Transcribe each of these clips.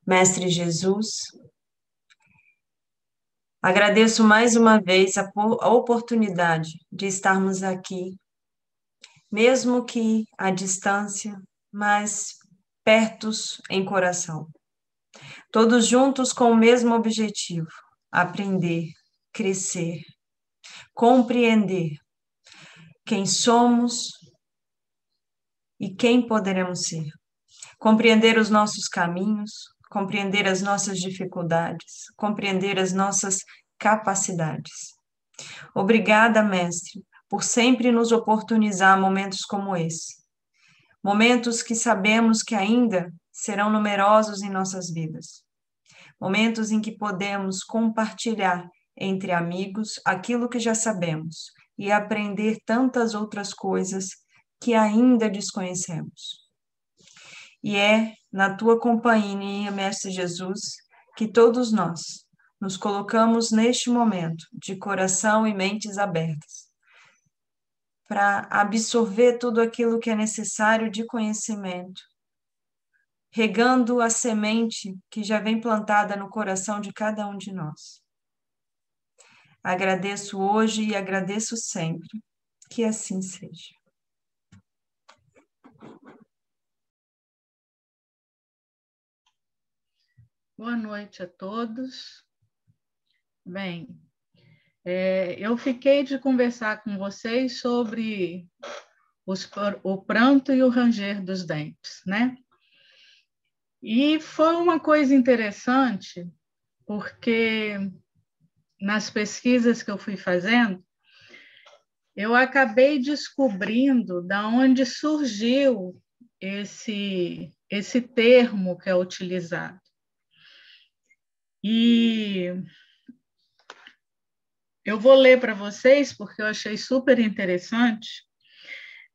Mestre Jesus, agradeço mais uma vez a oportunidade de estarmos aqui, mesmo que à distância, mas pertos em coração. Todos juntos com o mesmo objetivo: aprender, crescer, compreender quem somos e quem poderemos ser. Compreender os nossos caminhos, compreender as nossas dificuldades, compreender as nossas capacidades. Obrigada, Mestre, por sempre nos oportunizar momentos como esse. Momentos que sabemos que ainda serão numerosos em nossas vidas. Momentos em que podemos compartilhar entre amigos aquilo que já sabemos e aprender tantas outras coisas que ainda desconhecemos. E é na tua companhia, Mestre Jesus, que todos nós nos colocamos neste momento de coração e mentes abertas para absorver tudo aquilo que é necessário de conhecimento, regando a semente que já vem plantada no coração de cada um de nós. Agradeço hoje e agradeço sempre. Que assim seja. Boa noite a todos. Bem, eu fiquei de conversar com vocês sobre o pranto e o ranger dos dentes, né? E foi uma coisa interessante, porque nas pesquisas que eu fui fazendo, eu acabei descobrindo da onde surgiu esse termo que é utilizado. E eu vou ler para vocês, porque eu achei super interessante,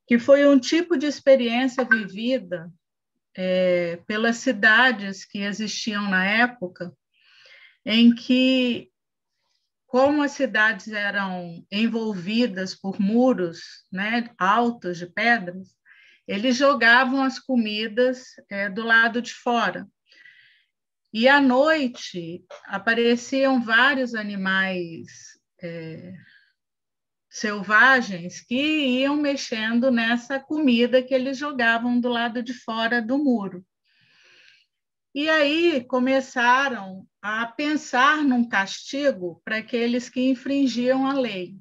que foi um tipo de experiência vivida pelas cidades que existiam na época, em que, como as cidades eram envolvidas por muros, né, altos de pedras, eles jogavam as comidas do lado de fora. E à noite apareciam vários animais selvagens que iam mexendo nessa comida que eles jogavam do lado de fora do muro. E aí começaram a pensar num castigo para aqueles que infringiam a lei.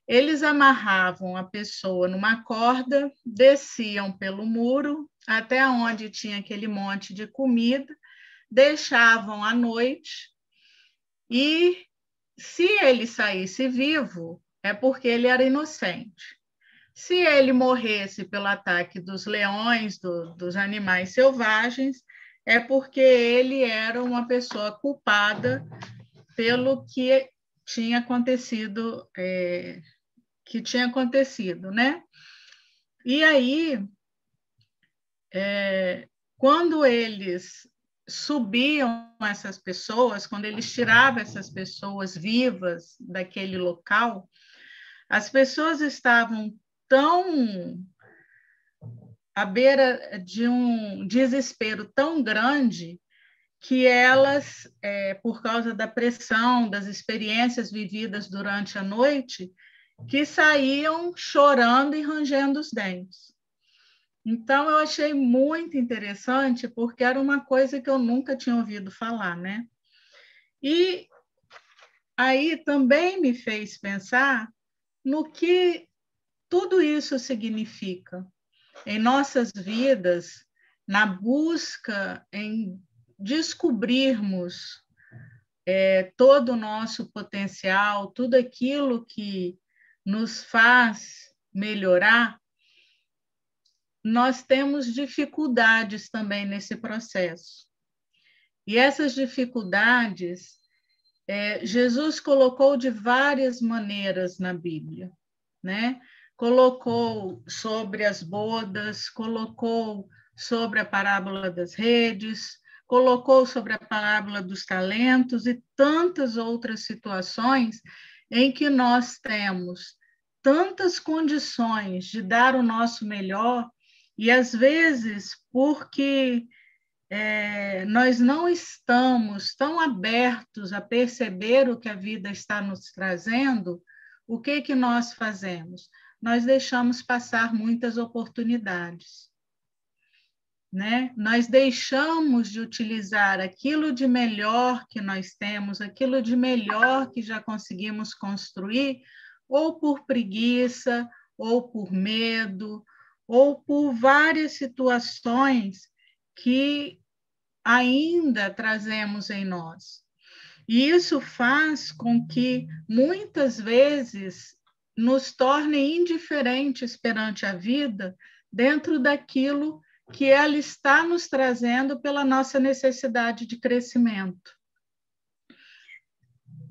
Eles amarravam a pessoa numa corda, desciam pelo muro até onde tinha aquele monte de comida, deixavam à noite e, se ele saísse vivo, é porque ele era inocente. Se ele morresse pelo ataque dos leões, dos animais selvagens, é porque ele era uma pessoa culpada pelo que tinha acontecido, né? E aí, quando eles subiam essas pessoas, quando eles tiravam essas pessoas vivas daquele local, as pessoas estavam tão à beira de um desespero tão grande que elas, por causa da pressão, das experiências vividas durante a noite, que saíam chorando e rangendo os dentes. Então, eu achei muito interessante, porque era uma coisa que eu nunca tinha ouvido falar, né? E aí também me fez pensar no que tudo isso significa em nossas vidas, na busca em descobrirmos todo o nosso potencial, tudo aquilo que nos faz melhorar. Nós temos dificuldades também nesse processo. E essas dificuldades, Jesus colocou de várias maneiras na Bíblia, né? Colocou sobre as bodas, colocou sobre a parábola das redes, colocou sobre a parábola dos talentos e tantas outras situações em que nós temos tantas condições de dar o nosso melhor e, às vezes, porque nós não estamos tão abertos a perceber o que a vida está nos trazendo, o que nós fazemos? Nós deixamos passar muitas oportunidades, né? Nós deixamos de utilizar aquilo de melhor que nós temos, aquilo de melhor que já conseguimos construir, ou por preguiça, ou por medo, ou por várias situações que ainda trazemos em nós. E isso faz com que, muitas vezes, nos torne indiferentes perante a vida, dentro daquilo que ela está nos trazendo pela nossa necessidade de crescimento.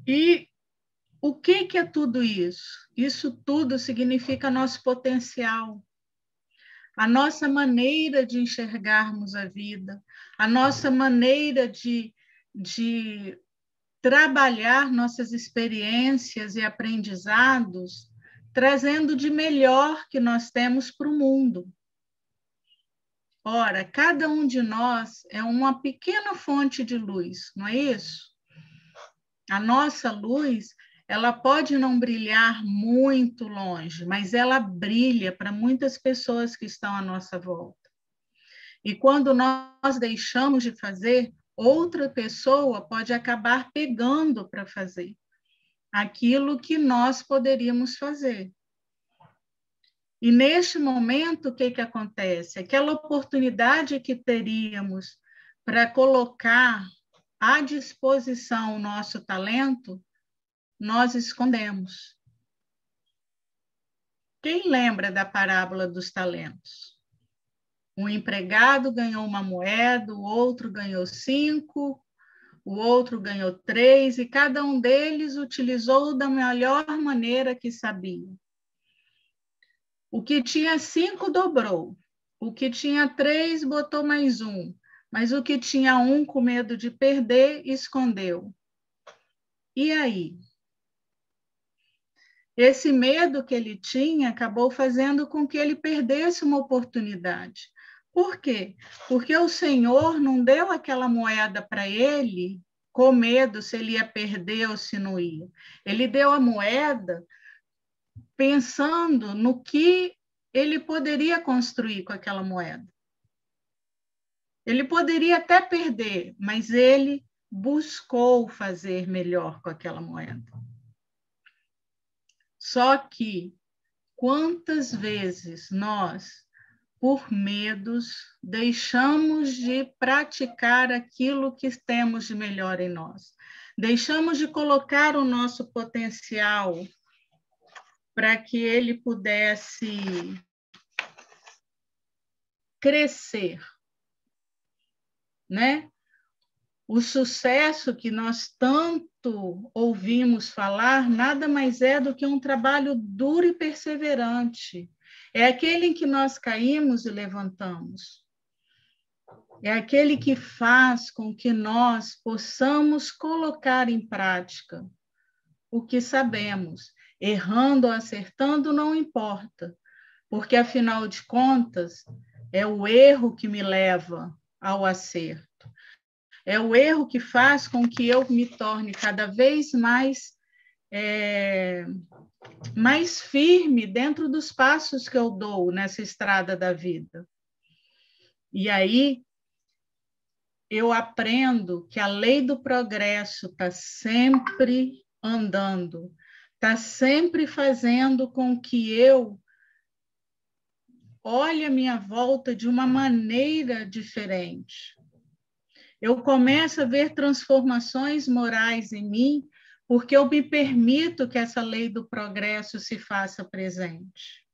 E o que é tudo isso? Isso tudo significa nosso potencial, a nossa maneira de enxergarmos a vida, a nossa maneira de trabalhar nossas experiências e aprendizados, trazendo de melhor que nós temos para o mundo. Ora, cada um de nós é uma pequena fonte de luz, não é isso? A nossa luz, ela pode não brilhar muito longe, mas ela brilha para muitas pessoas que estão à nossa volta. E quando nós deixamos de fazer, outra pessoa pode acabar pegando para fazer aquilo que nós poderíamos fazer. E neste momento, o que acontece? Aquela oportunidade que teríamos para colocar à disposição o nosso talento, nós escondemos. Quem lembra da parábola dos talentos? Um empregado ganhou uma moeda, o outro ganhou 5, o outro ganhou 3, e cada um deles utilizou da melhor maneira que sabia. O que tinha 5 dobrou, o que tinha 3 botou mais 1, mas o que tinha 1 com medo de perder, escondeu. E aí? Esse medo que ele tinha acabou fazendo com que ele perdesse uma oportunidade. Por quê? Porque o Senhor não deu aquela moeda para ele com medo se ele ia perder ou se não ia. Ele deu a moeda pensando no que ele poderia construir com aquela moeda. Ele poderia até perder, mas ele buscou fazer melhor com aquela moeda. Só que quantas vezes nós, por medos, deixamos de praticar aquilo que temos de melhor em nós? Deixamos de colocar o nosso potencial para que ele pudesse crescer, né? O sucesso que nós tanto ouvimos falar nada mais é do que um trabalho duro e perseverante. É aquele em que nós caímos e levantamos. É aquele que faz com que nós possamos colocar em prática o que sabemos. Errando ou acertando não importa, porque, afinal de contas, é o erro que me leva ao acerto. É o erro que faz com que eu me torne cada vez mais firme dentro dos passos que eu dou nessa estrada da vida. E aí eu aprendo que a lei do progresso está sempre andando, está sempre fazendo com que eu olhe a minha volta de uma maneira diferente. Eu começo a ver transformações morais em mim, porque eu me permito que essa lei do progresso se faça presente.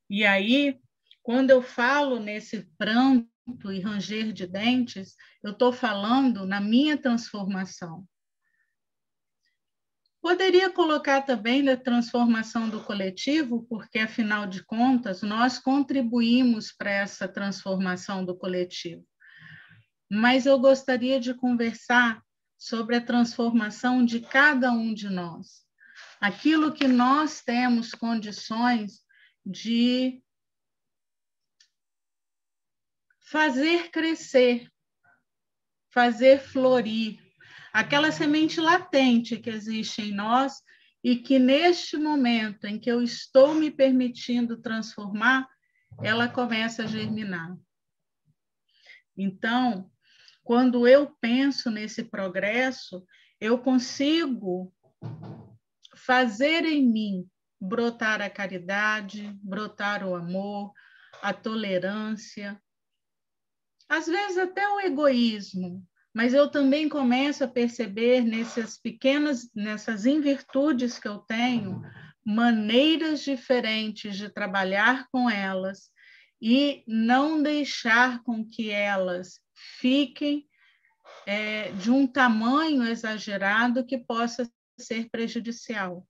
E aí, quando eu falo nesse pranto e ranger de dentes, eu estou falando na minha transformação. Poderia colocar também na transformação do coletivo, porque, afinal de contas, nós contribuímos para essa transformação do coletivo. Mas eu gostaria de conversar sobre a transformação de cada um de nós. Aquilo que nós temos condições de fazer crescer, fazer florir aquela semente latente que existe em nós e que neste momento em que eu estou me permitindo transformar, ela começa a germinar. Então, quando eu penso nesse progresso, eu consigo fazer em mim brotar a caridade, brotar o amor, a tolerância, às vezes até o egoísmo, mas eu também começo a perceber nessas invirtudes que eu tenho, maneiras diferentes de trabalhar com elas e não deixar com que elas fiquem de um tamanho exagerado que possa ser prejudicial.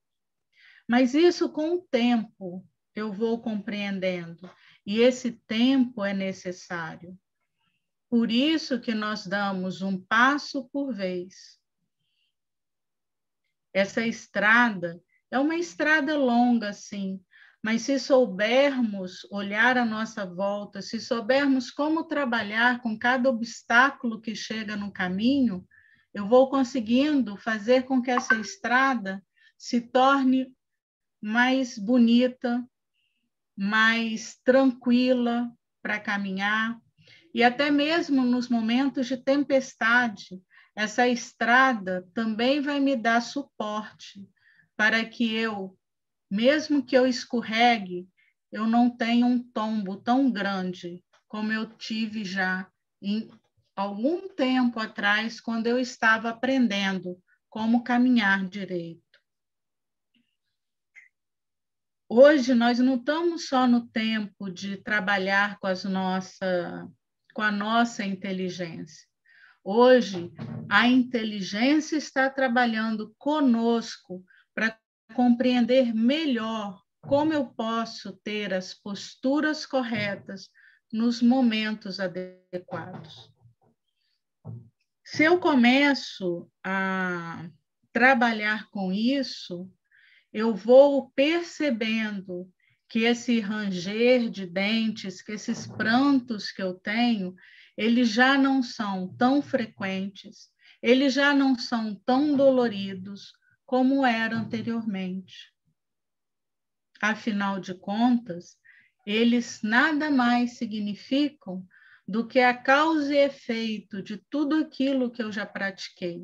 Mas isso, com o tempo, eu vou compreendendo, e esse tempo é necessário. Por isso que nós damos um passo por vez. Essa estrada é uma estrada longa, sim, mas se soubermos olhar à nossa volta, se soubermos como trabalhar com cada obstáculo que chega no caminho, eu vou conseguindo fazer com que essa estrada se torne mais bonita, mais tranquila para caminhar. E até mesmo nos momentos de tempestade, essa estrada também vai me dar suporte para que eu, mesmo que eu escorregue, eu não tenha um tombo tão grande como eu tive já em algum tempo atrás, quando eu estava aprendendo como caminhar direito. Hoje nós não estamos só no tempo de trabalhar com a nossa inteligência. Hoje, a inteligência está trabalhando conosco para compreender melhor como eu posso ter as posturas corretas nos momentos adequados. Se eu começo a trabalhar com isso, eu vou percebendo que esse ranger de dentes, que esses prantos que eu tenho, eles já não são tão frequentes, eles já não são tão doloridos como eram anteriormente. Afinal de contas, eles nada mais significam do que a causa e efeito de tudo aquilo que eu já pratiquei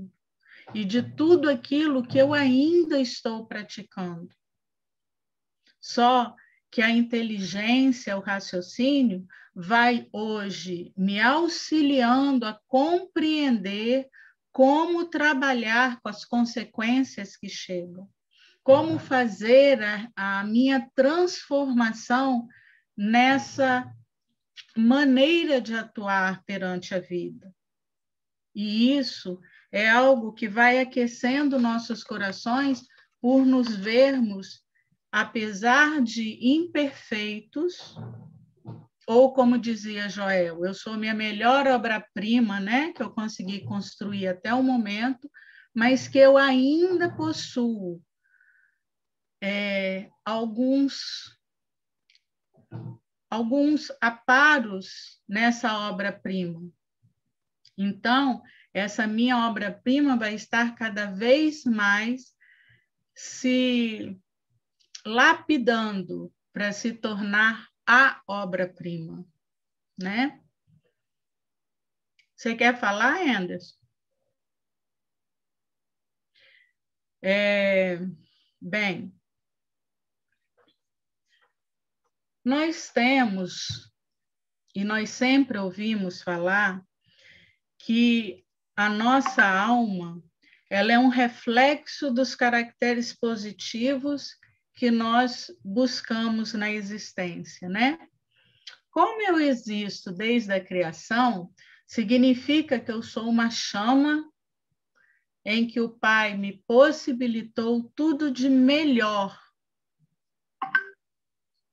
e de tudo aquilo que eu ainda estou praticando. Só que a inteligência, o raciocínio, vai hoje me auxiliando a compreender como trabalhar com as consequências que chegam, como fazer a minha transformação nessa maneira de atuar perante a vida. E isso é algo que vai aquecendo nossos corações por nos vermos, apesar de imperfeitos, ou como dizia Joel, eu sou minha melhor obra-prima, né, que eu consegui construir até o momento, mas que eu ainda possuo alguns aparos nessa obra-prima. Então, essa minha obra-prima vai estar cada vez mais se lapidando para se tornar a obra-prima, né? Você quer falar, Anderson? Bem, nós temos, e nós sempre ouvimos falar, que a nossa alma ela é um reflexo dos caracteres positivos que nós buscamos na existência, né? Como eu existo desde a criação, significa que eu sou uma chama em que o Pai me possibilitou tudo de melhor.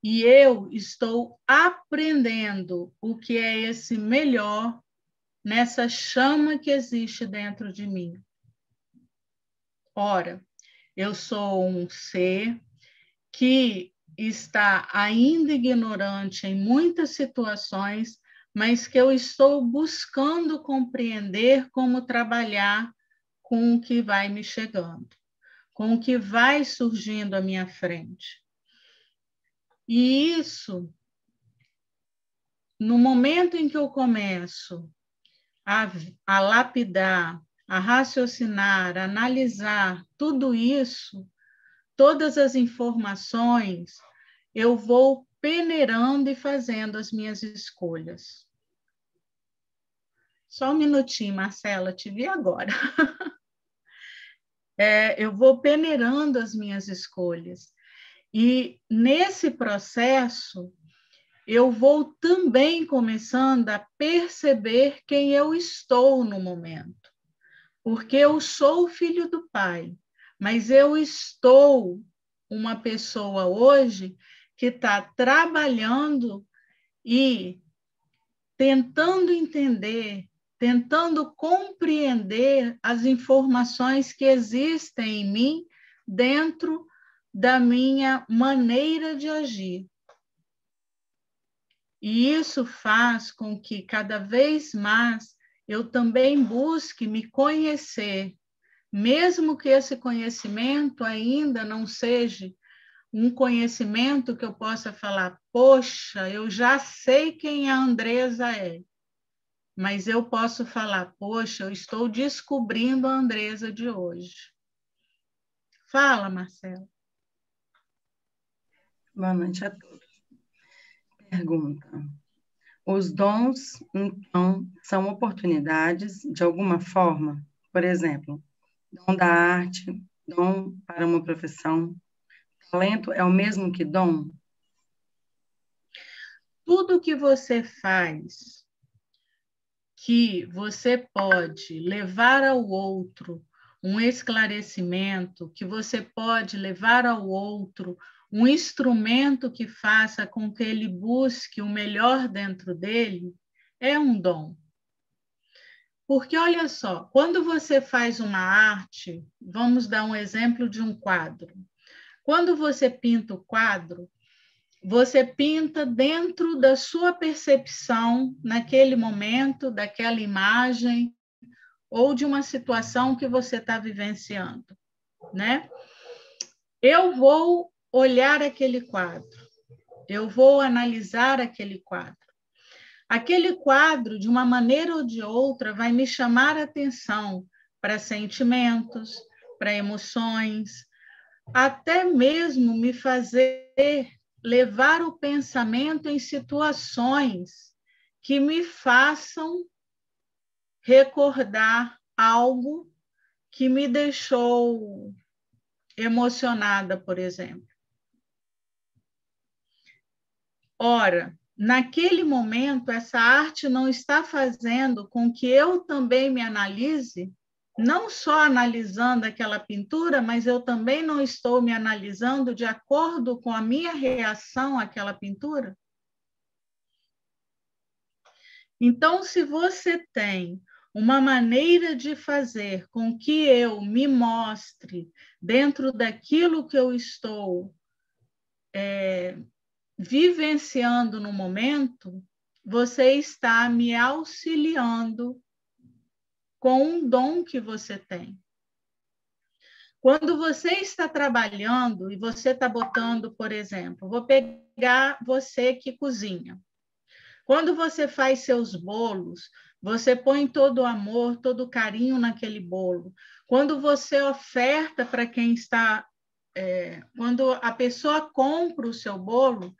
E eu estou aprendendo o que é esse melhor nessa chama que existe dentro de mim. Ora, eu sou um ser que está ainda ignorante em muitas situações, mas que eu estou buscando compreender como trabalhar com o que vai me chegando, com o que vai surgindo à minha frente. E isso, no momento em que eu começo a lapidar, a raciocinar, a analisar tudo isso, todas as informações, eu vou peneirando e fazendo as minhas escolhas. Só um minutinho, Marcela, te vi agora. Eu vou peneirando as minhas escolhas. E nesse processo, eu vou também começando a perceber quem eu estou no momento. Porque eu sou filho do Pai, mas eu estou uma pessoa hoje que está trabalhando e tentando entender, tentando compreender as informações que existem em mim dentro da minha maneira de agir. E isso faz com que cada vez mais eu também busque me conhecer, mesmo que esse conhecimento ainda não seja um conhecimento que eu possa falar, poxa, eu já sei quem a Andresa é, mas eu posso falar, poxa, eu estou descobrindo a Andresa de hoje. Fala, Marcelo. Boa noite a todos. Pergunta. Os dons, então, são oportunidades de alguma forma? Por exemplo, dom da arte, dom para uma profissão. Talento é o mesmo que dom? Tudo que você faz que você pode levar ao outro um esclarecimento, que você pode levar ao outro um instrumento que faça com que ele busque o melhor dentro dele, é um dom. Porque, olha só, quando você faz uma arte, vamos dar um exemplo de um quadro. Quando você pinta o quadro, você pinta dentro da sua percepção, naquele momento, daquela imagem, ou de uma situação que você está vivenciando, né? Eu vou olhar aquele quadro, eu vou analisar aquele quadro. Aquele quadro, de uma maneira ou de outra, vai me chamar a atenção para sentimentos, para emoções, até mesmo me fazer levar o pensamento em situações que me façam recordar algo que me deixou emocionada, por exemplo. Ora, naquele momento, essa arte não está fazendo com que eu também me analise, não só analisando aquela pintura, mas eu também não estou me analisando de acordo com a minha reação àquela pintura? Então, se você tem uma maneira de fazer com que eu me mostre dentro daquilo que eu estou vivenciando no momento, você está me auxiliando com um dom que você tem. Quando você está trabalhando e você está botando, por exemplo, vou pegar você que cozinha. Quando você faz seus bolos, você põe todo o amor, todo o carinho naquele bolo. Quando você oferta para quem está... quando a pessoa compra o seu bolo,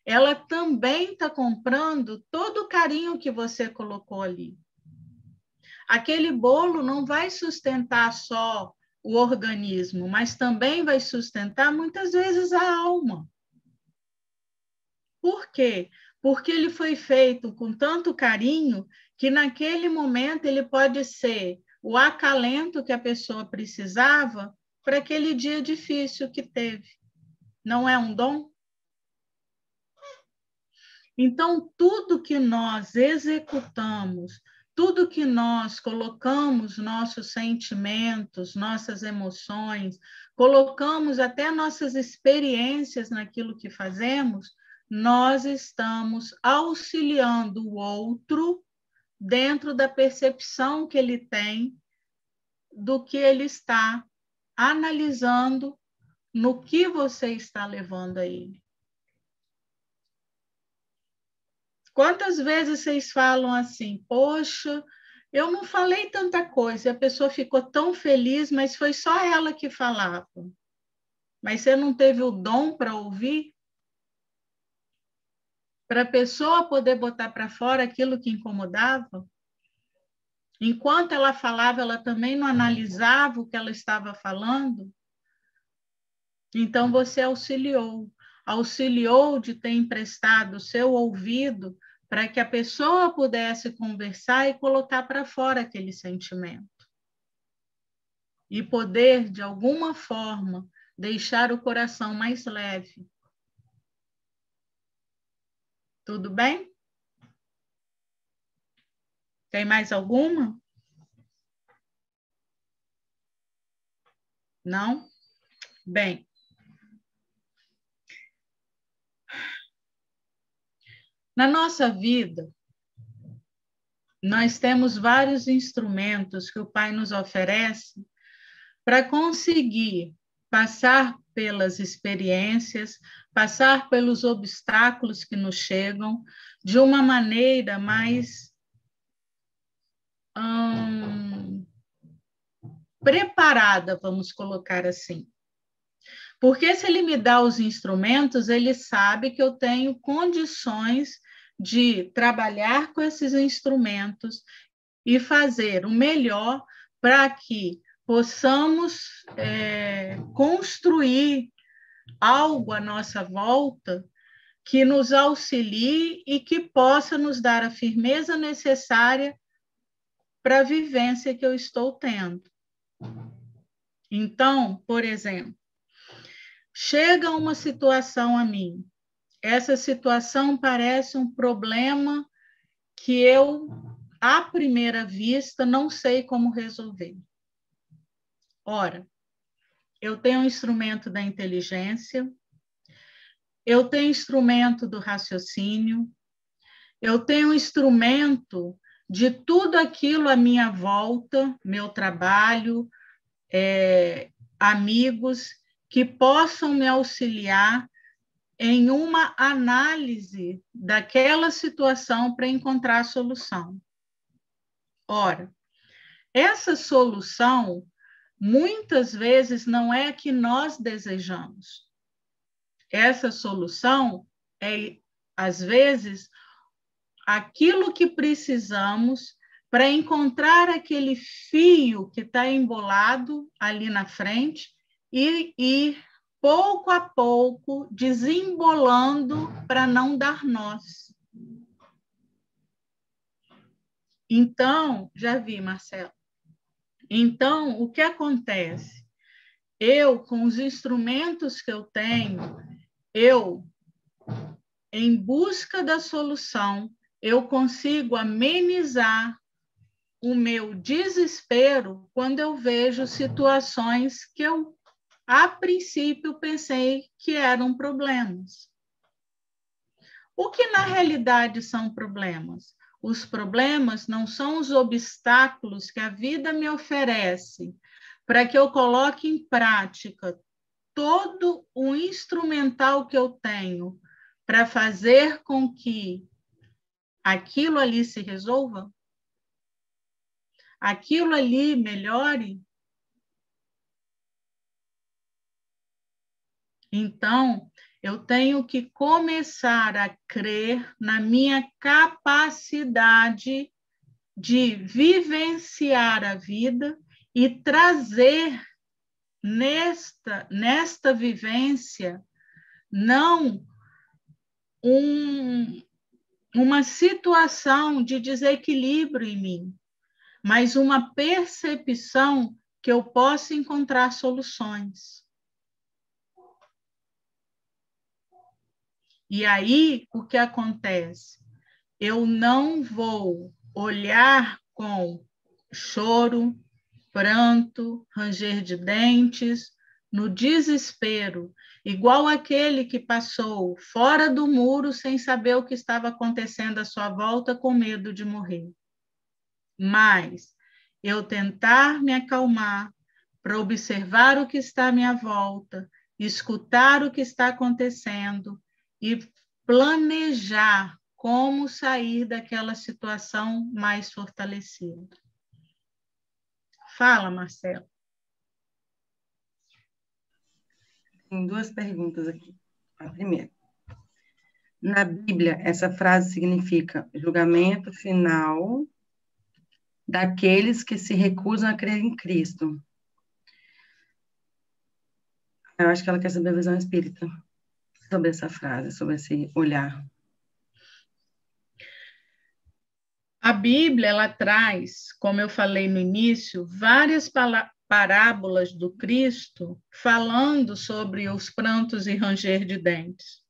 ela também está comprando todo o carinho que você colocou ali. Aquele bolo não vai sustentar só o organismo, mas também vai sustentar, muitas vezes, a alma. Por quê? Porque ele foi feito com tanto carinho que, naquele momento, ele pode ser o acalento que a pessoa precisava para aquele dia difícil que teve. Não é um dom? Então, tudo que nós executamos, tudo que nós colocamos, nossos sentimentos, nossas emoções, colocamos até nossas experiências naquilo que fazemos, nós estamos auxiliando o outro dentro da percepção que ele tem do que ele está analisando no que você está levando a ele. Quantas vezes vocês falam assim, poxa, eu não falei tanta coisa, e a pessoa ficou tão feliz, mas foi só ela que falava. Mas você não teve o dom para ouvir? Para a pessoa poder botar para fora aquilo que incomodava? Enquanto ela falava, ela também não analisava o que ela estava falando? Então, você auxiliou de ter emprestado o seu ouvido para que a pessoa pudesse conversar e colocar para fora aquele sentimento. E poder, de alguma forma, deixar o coração mais leve. Tudo bem? Tem mais alguma? Não? Bem. Na nossa vida, nós temos vários instrumentos que o Pai nos oferece para conseguir passar pelas experiências, passar pelos obstáculos que nos chegam de uma maneira mais preparada, vamos colocar assim. Porque se ele me dá os instrumentos, ele sabe que eu tenho condições de trabalhar com esses instrumentos e fazer o melhor para que possamos construir algo à nossa volta que nos auxilie e que possa nos dar a firmeza necessária para a vivência que eu estou tendo. Então, por exemplo, chega uma situação a mim, essa situação parece um problema que eu, à primeira vista, não sei como resolver. Ora, eu tenho um instrumento da inteligência, eu tenho instrumento do raciocínio, eu tenho um instrumento de tudo aquilo à minha volta, meu trabalho, amigos, que possam me auxiliar em uma análise daquela situação para encontrar a solução. Ora, essa solução, muitas vezes, não é a que nós desejamos. Essa solução é, às vezes, aquilo que precisamos para encontrar aquele fio que está embolado ali na frente e ir pouco a pouco desembolando para não dar nós. Então, já vi, Marcelo. Então, o que acontece? Eu, com os instrumentos que eu tenho, em busca da solução, eu consigo amenizar o meu desespero quando eu vejo situações que eu, a princípio, pensei que eram problemas. O que, na realidade, são problemas? Os problemas não são os obstáculos que a vida me oferece para que eu coloque em prática todo o instrumental que eu tenho para fazer com que aquilo ali se resolva? Aquilo ali melhore? Então, eu tenho que começar a crer na minha capacidade de vivenciar a vida e trazer nesta vivência não uma situação de desequilíbrio em mim, mas uma percepção que eu possa encontrar soluções. E aí, o que acontece? Eu não vou olhar com choro, pranto, ranger de dentes, no desespero, igual aquele que passou fora do muro sem saber o que estava acontecendo à sua volta, com medo de morrer. Mas eu tentar me acalmar para observar o que está à minha volta, escutar o que está acontecendo e planejar como sair daquela situação mais fortalecida. Fala, Marcelo. Tem duas perguntas aqui. A primeira. Na Bíblia, essa frase significa julgamento final daqueles que se recusam a crer em Cristo. Eu acho que ela quer saber a visão espírita sobre essa frase, sobre esse olhar. A Bíblia, ela traz, como eu falei no início, várias parábolas do Cristo falando sobre os prantos e ranger de dentes.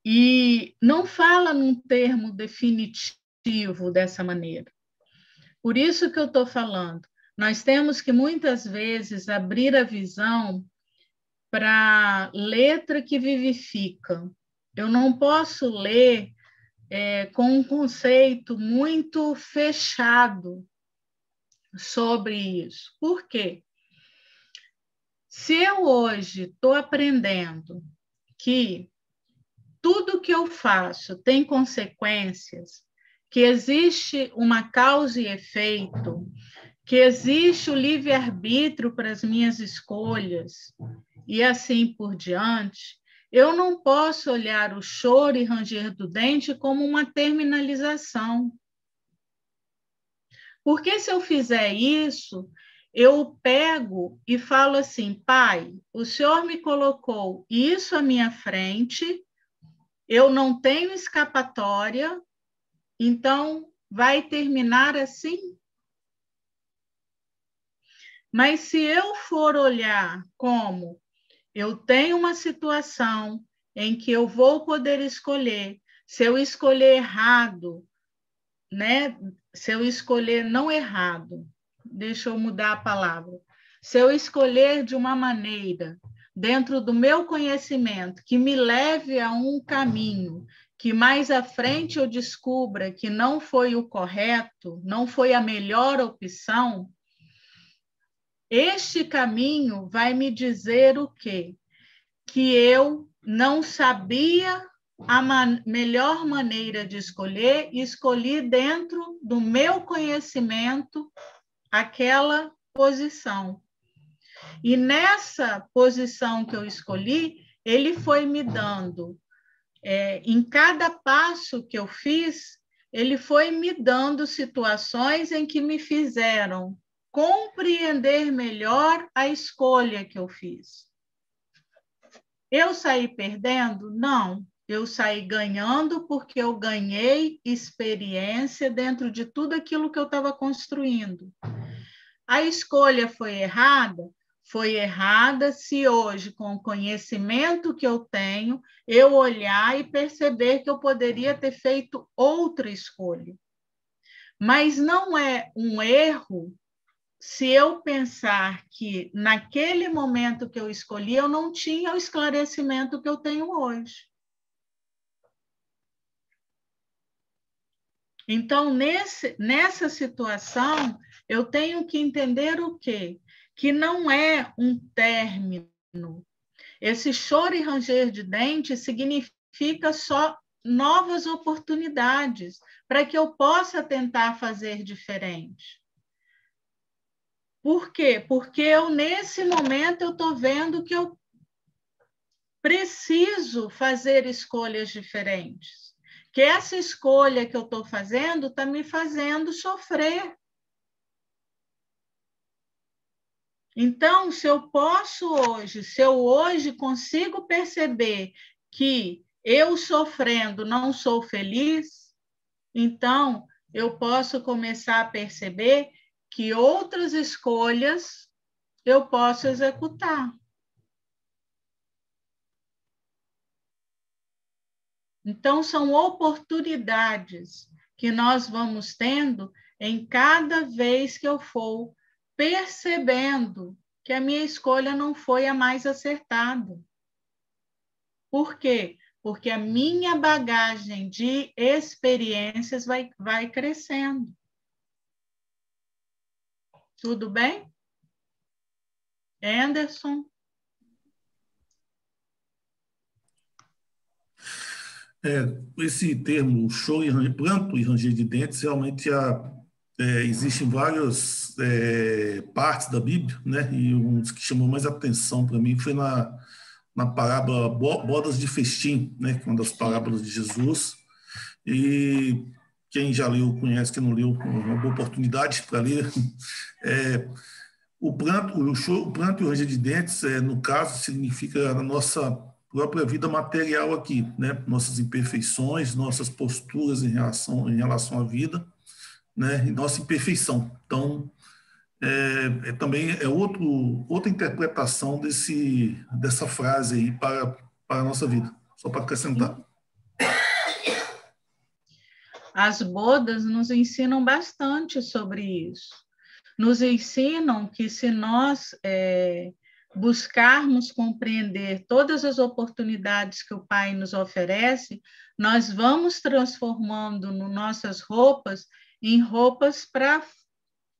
E não fala num termo definitivo dessa maneira. Por isso que eu estou falando, nós temos que muitas vezes abrir a visão para a letra que vivifica. Eu não posso ler com um conceito muito fechado sobre isso. Por quê? Se eu hoje estou aprendendo que tudo que eu faço tem consequências, que existe uma causa e efeito, que existe o livre-arbítrio para as minhas escolhas, e assim por diante, eu não posso olhar o choro e ranger do dente como uma terminalização. Porque se eu fizer isso, eu pego e falo assim, Pai, o Senhor me colocou isso à minha frente, eu não tenho escapatória, então vai terminar assim? Mas se eu for olhar como eu tenho uma situação em que eu vou poder escolher, se eu escolher errado, né? Se eu escolher não errado, deixa eu mudar a palavra. Se eu escolher de uma maneira, dentro do meu conhecimento, que me leve a um caminho, que mais à frente eu descubra que não foi o correto, não foi a melhor opção, este caminho vai me dizer o quê? Que eu não sabia a melhor maneira de escolher e escolhi dentro do meu conhecimento aquela posição. E nessa posição que eu escolhi, ele foi me dando, em cada passo que eu fiz, ele foi me dando situações em que me fizeram compreender melhor a escolha que eu fiz. Eu saí perdendo? Não. Eu saí ganhando porque eu ganhei experiência dentro de tudo aquilo que eu estava construindo. A escolha foi errada? Foi errada se hoje, com o conhecimento que eu tenho, eu olhar e perceber que eu poderia ter feito outra escolha. Mas não é um erro se eu pensar que naquele momento que eu escolhi, eu não tinha o esclarecimento que eu tenho hoje. Então, nessa situação, eu tenho que entender o quê? Que não é um término. Esse choro e ranger de dentes significa só novas oportunidades para que eu possa tentar fazer diferente. Por quê? Porque nesse momento, eu estou vendo que eu preciso fazer escolhas diferentes. Que essa escolha que eu estou fazendo está me fazendo sofrer. Então, se eu hoje consigo perceber que eu sofrendo não sou feliz, então eu posso começar a perceber que outras escolhas eu posso executar. Então, são oportunidades que nós vamos tendo em cada vez que eu for percebendo que a minha escolha não foi a mais acertada. Por quê? Porque a minha bagagem de experiências vai crescendo. Tudo bem? Anderson? Esse termo pranto e ranger de dentes, realmente existem várias partes da Bíblia, né? E um dos que chamou mais atenção para mim foi na parábola Bodas de Festim, né? Que é uma das parábolas de Jesus. E quem já leu, conhece, quem não leu, uma boa oportunidade para ler. O pranto e o ranger de dentes, no caso, significa a nossa própria vida material aqui, né? Nossas imperfeições, nossas posturas em relação à vida, né? E nossa imperfeição. Então, também é outra interpretação dessa frase aí para a nossa vida, só para acrescentar. As bodas nos ensinam bastante sobre isso. Nos ensinam que se nós buscarmos compreender todas as oportunidades que o Pai nos oferece, nós vamos transformando nossas roupas em roupas para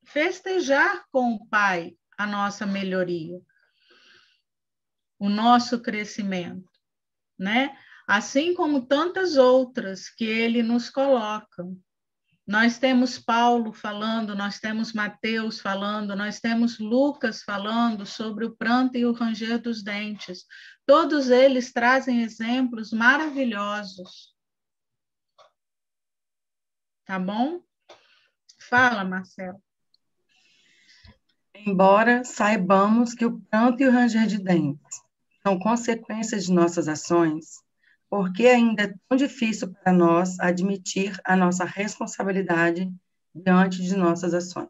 festejar com o Pai a nossa melhoria, o nosso crescimento, né? Assim como tantas outras que ele nos coloca. Nós temos Paulo falando, nós temos Mateus falando, nós temos Lucas falando sobre o pranto e o ranger dos dentes. Todos eles trazem exemplos maravilhosos. Tá bom? Fala, Marcelo. Embora saibamos que o pranto e o ranger de dentes são consequências de nossas ações, por que ainda é tão difícil para nós admitir a nossa responsabilidade diante de nossas ações?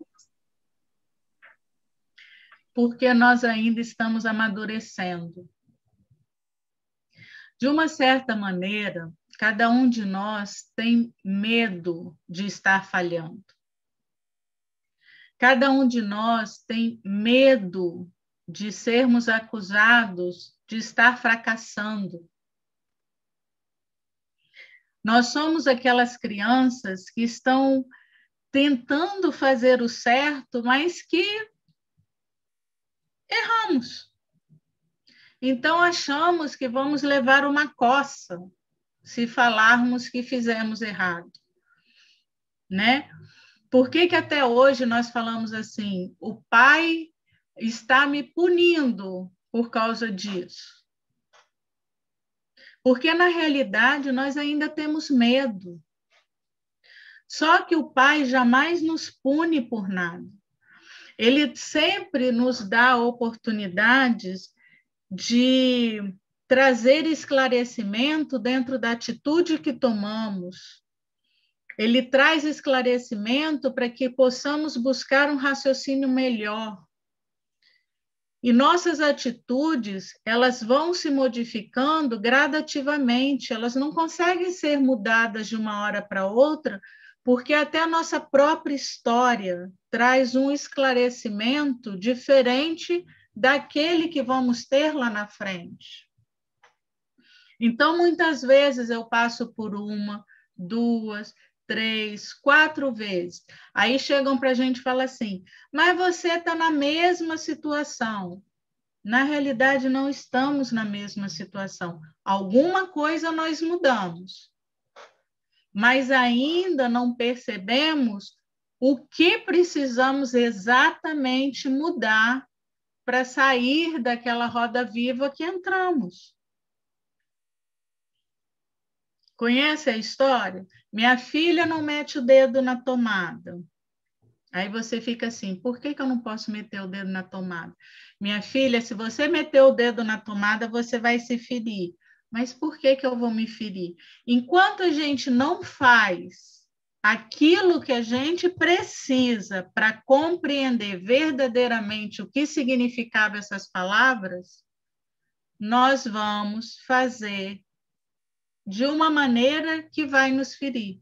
Porque nós ainda estamos amadurecendo. De uma certa maneira, cada um de nós tem medo de estar falhando. Cada um de nós tem medo de sermos acusados de estar fracassando. Nós somos aquelas crianças que estão tentando fazer o certo, mas que erramos. Então, achamos que vamos levar uma coça se falarmos que fizemos errado, né? Por que até hoje nós falamos assim, o Pai está me punindo por causa disso? Porque, na realidade, nós ainda temos medo. Só que o Pai jamais nos pune por nada. Ele sempre nos dá oportunidades de trazer esclarecimento dentro da atitude que tomamos. Ele traz esclarecimento para que possamos buscar um raciocínio melhor. E nossas atitudes, elas vão se modificando gradativamente, elas não conseguem ser mudadas de uma hora para outra, porque até a nossa própria história traz um esclarecimento diferente daquele que vamos ter lá na frente. Então, muitas vezes eu passo por 1, 2, 3, 4 vezes. Aí chegam para a gente e falam assim, mas você está na mesma situação. Na realidade, não estamos na mesma situação. Alguma coisa nós mudamos, mas ainda não percebemos o que precisamos exatamente mudar para sair daquela roda viva que entramos. Conhece a história? Minha filha não mete o dedo na tomada. Aí você fica assim, por que eu não posso meter o dedo na tomada? Minha filha, se você meter o dedo na tomada, você vai se ferir. Mas por que eu vou me ferir? Enquanto a gente não faz aquilo que a gente precisa para compreender verdadeiramente o que significavam essas palavras, nós vamos fazer de uma maneira que vai nos ferir.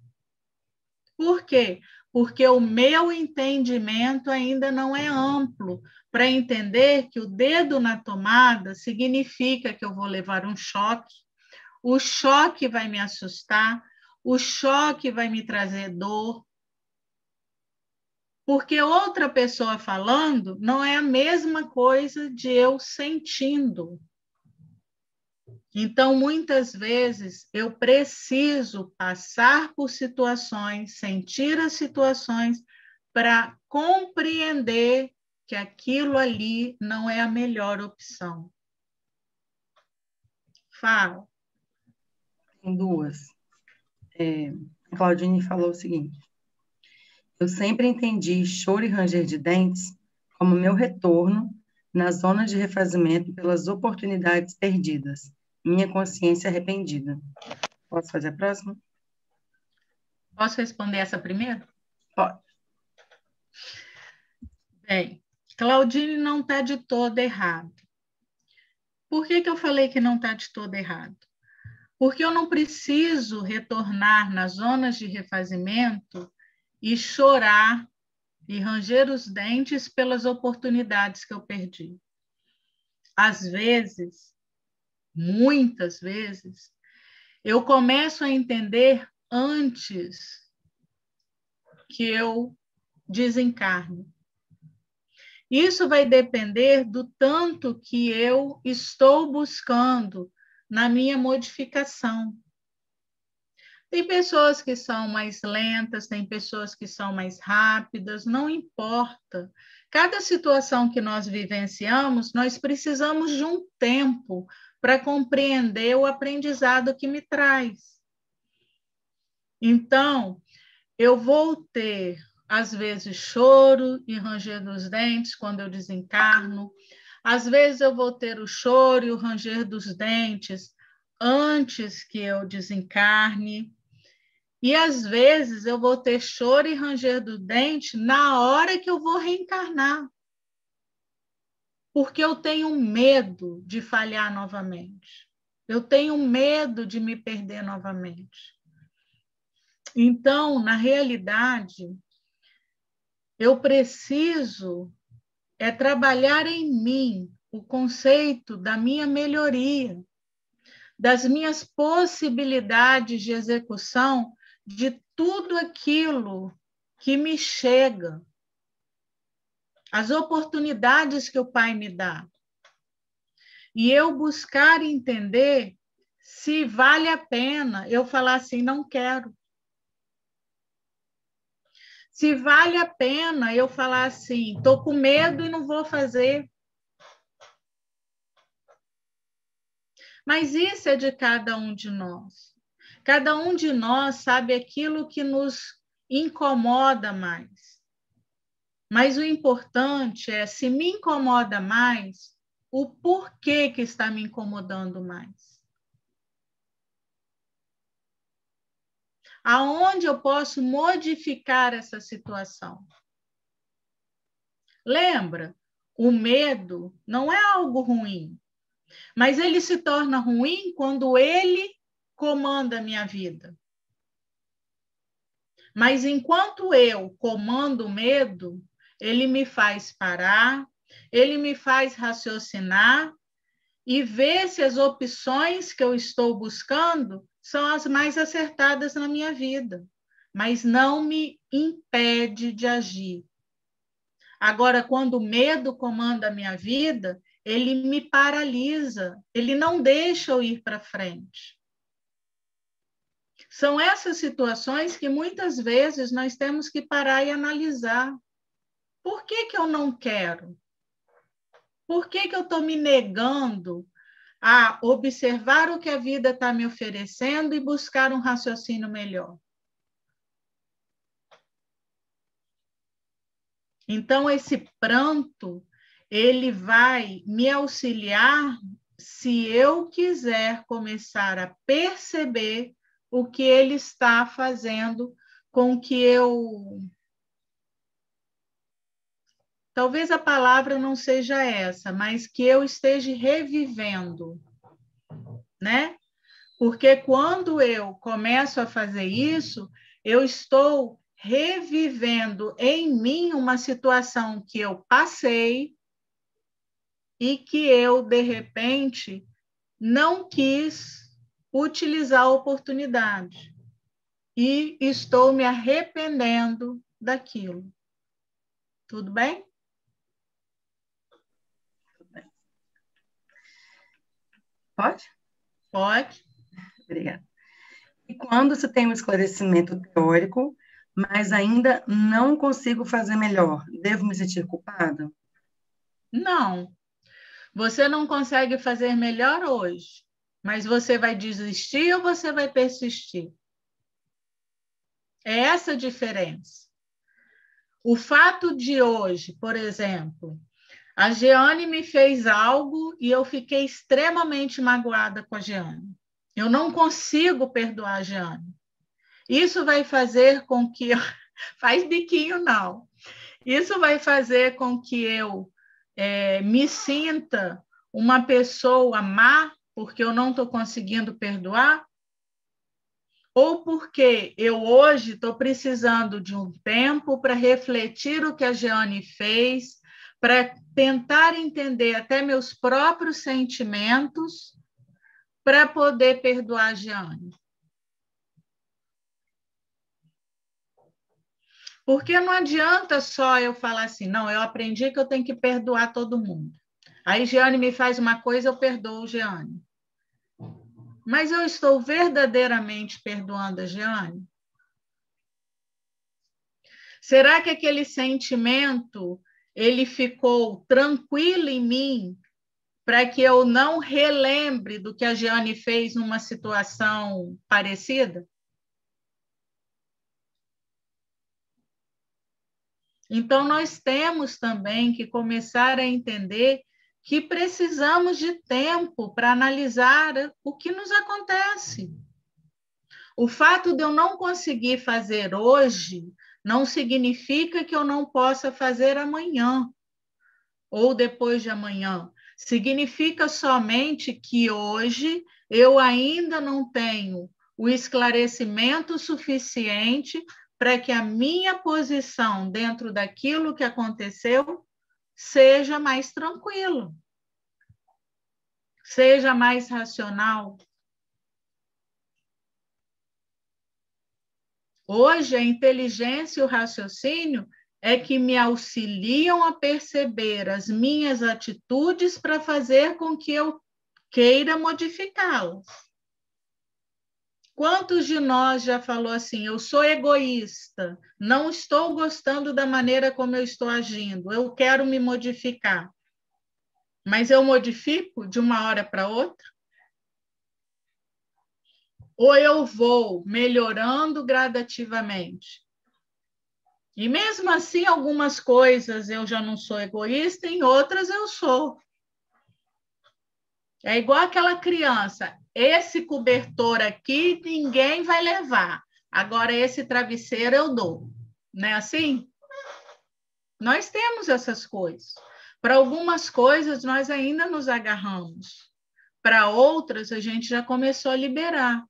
Por quê? porque o meu entendimento ainda não é amplo para entender que o dedo na tomada significa que eu vou levar um choque, o choque vai me assustar, o choque vai me trazer dor, porque outra pessoa falando não é a mesma coisa de eu sentindo. Então, muitas vezes, eu preciso passar por situações, sentir as situações, para compreender que aquilo ali não é a melhor opção. Fala. Tem duas. A Claudine falou o seguinte: eu sempre entendi choro e ranger de dentes como meu retorno na zona de refazimento pelas oportunidades perdidas. Minha consciência arrependida. Posso fazer a próxima? Posso responder essa primeiro? Pode. Bem, Claudine não está de todo errado. Por que eu falei que não está de todo errado? Porque eu não preciso retornar nas zonas de refazimento e chorar e ranger os dentes pelas oportunidades que eu perdi. Às vezes, muitas vezes, eu começo a entender antes que eu desencarne. Isso vai depender do tanto que eu estou buscando na minha modificação. Tem pessoas que são mais lentas, tem pessoas que são mais rápidas, não importa. Cada situação que nós vivenciamos, nós precisamos de um tempo para compreender o aprendizado que me traz. Então, eu vou ter, às vezes, choro e ranger dos dentes quando eu desencarno. Às vezes, eu vou ter o choro e o ranger dos dentes antes que eu desencarne. E, às vezes, eu vou ter choro e ranger do dente na hora que eu vou reencarnar. Porque eu tenho medo de falhar novamente. Eu tenho medo de me perder novamente. Então, na realidade, eu preciso trabalhar em mim o conceito da minha melhoria, das minhas possibilidades de execução de tudo aquilo que me chega, as oportunidades que o Pai me dá. E eu buscar entender se vale a pena eu falar assim, não quero. Se vale a pena eu falar assim, estou com medo e não vou fazer. Mas isso é de cada um de nós. Cada um de nós sabe aquilo que nos incomoda mais. Mas o importante é, se me incomoda mais, o porquê que está me incomodando mais. Aonde eu posso modificar essa situação? Lembra, o medo não é algo ruim, mas ele se torna ruim quando ele comanda a minha vida. Mas enquanto eu comando o medo, ele me faz parar, ele me faz raciocinar e ver se as opções que eu estou buscando são as mais acertadas na minha vida, mas não me impede de agir. Agora, quando o medo comanda a minha vida, ele me paralisa, ele não deixa eu ir para frente. São essas situações que muitas vezes nós temos que parar e analisar. Por que eu não quero? Por que eu estou me negando a observar o que a vida está me oferecendo e buscar um raciocínio melhor? Então, esse pranto, ele vai me auxiliar se eu quiser começar a perceber o que ele está fazendo com que eu... Talvez a palavra não seja essa, mas que eu esteja revivendo, né? Porque quando eu começo a fazer isso, eu estou revivendo em mim uma situação que eu passei e que eu, de repente, não quis utilizar a oportunidade. E estou me arrependendo daquilo. Tudo bem? Pode? Pode. Obrigada. E quando se tem um esclarecimento teórico, mas ainda não consigo fazer melhor, devo me sentir culpada? Não. Você não consegue fazer melhor hoje, mas você vai desistir ou você vai persistir? É essa a diferença. O fato de hoje, por exemplo, a Jeane me fez algo e eu fiquei extremamente magoada com a Jeane. Eu não consigo perdoar a Jeane. Isso vai fazer com que... Faz biquinho, não. Isso vai fazer com que eu me sinta uma pessoa má, porque eu não estou conseguindo perdoar? Ou porque eu hoje estou precisando de um tempo para refletir o que a Jeane fez, para tentar entender até meus próprios sentimentos, para poder perdoar a Jeane? Porque não adianta só eu falar assim, não, eu aprendi que eu tenho que perdoar todo mundo. Aí Jeane me faz uma coisa, eu perdoo Jeane. Mas eu estou verdadeiramente perdoando a Jeane? Será que aquele sentimento ele ficou tranquilo em mim para que eu não relembre do que a Jeane fez numa situação parecida? Então, nós temos também que começar a entender que precisamos de tempo para analisar o que nos acontece. O fato de eu não conseguir fazer hoje não significa que eu não possa fazer amanhã ou depois de amanhã. Significa somente que hoje eu ainda não tenho o esclarecimento suficiente para que a minha posição dentro daquilo que aconteceu seja mais tranquila, seja mais racional. Hoje, a inteligência e o raciocínio é que me auxiliam a perceber as minhas atitudes para fazer com que eu queira modificá-las. Quantos de nós já falou assim, eu sou egoísta, não estou gostando da maneira como eu estou agindo, eu quero me modificar. Mas eu modifico de uma hora para outra? Ou eu vou melhorando gradativamente? E mesmo assim, algumas coisas eu já não sou egoísta, em outras eu sou. É igual aquela criança, esse cobertor aqui ninguém vai levar, agora esse travesseiro eu dou. Não é assim? Nós temos essas coisas. Para algumas coisas nós ainda nos agarramos, para outras a gente já começou a liberar.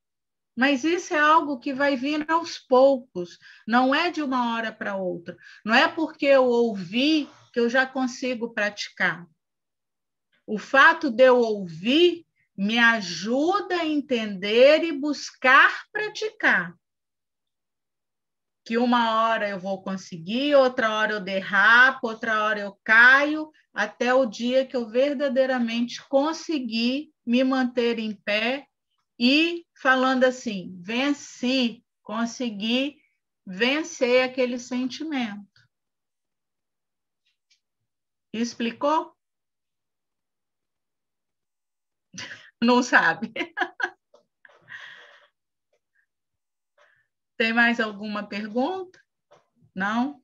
Mas isso é algo que vai vir aos poucos, não é de uma hora para outra. Não é porque eu ouvi que eu já consigo praticar. O fato de eu ouvir me ajuda a entender e buscar praticar. Que uma hora eu vou conseguir, outra hora eu derrapo, outra hora eu caio, até o dia que eu verdadeiramente conseguir me manter em pé e falando assim, venci, consegui vencer aquele sentimento. Explicou? Não sabe. Tem mais alguma pergunta? Não?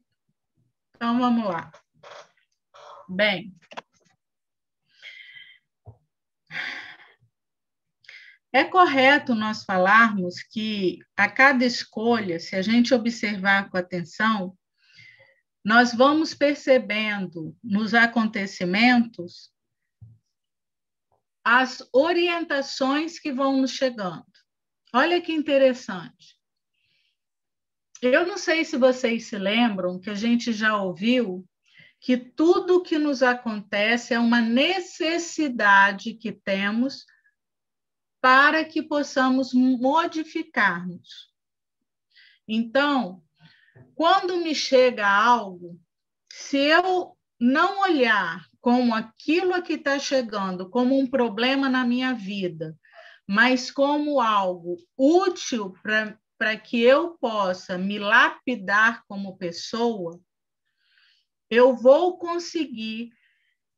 Então, vamos lá. Bem, é correto nós falarmos que a cada escolha, se a gente observar com atenção, nós vamos percebendo nos acontecimentos as orientações que vão nos chegando. Olha que interessante. Eu não sei se vocês se lembram que a gente já ouviu que tudo que nos acontece é uma necessidade que temos para que possamos modificarmos. Então, quando me chega algo, se eu não olhar como aquilo que está chegando, como um problema na minha vida, mas como algo útil para que eu possa me lapidar como pessoa, eu vou conseguir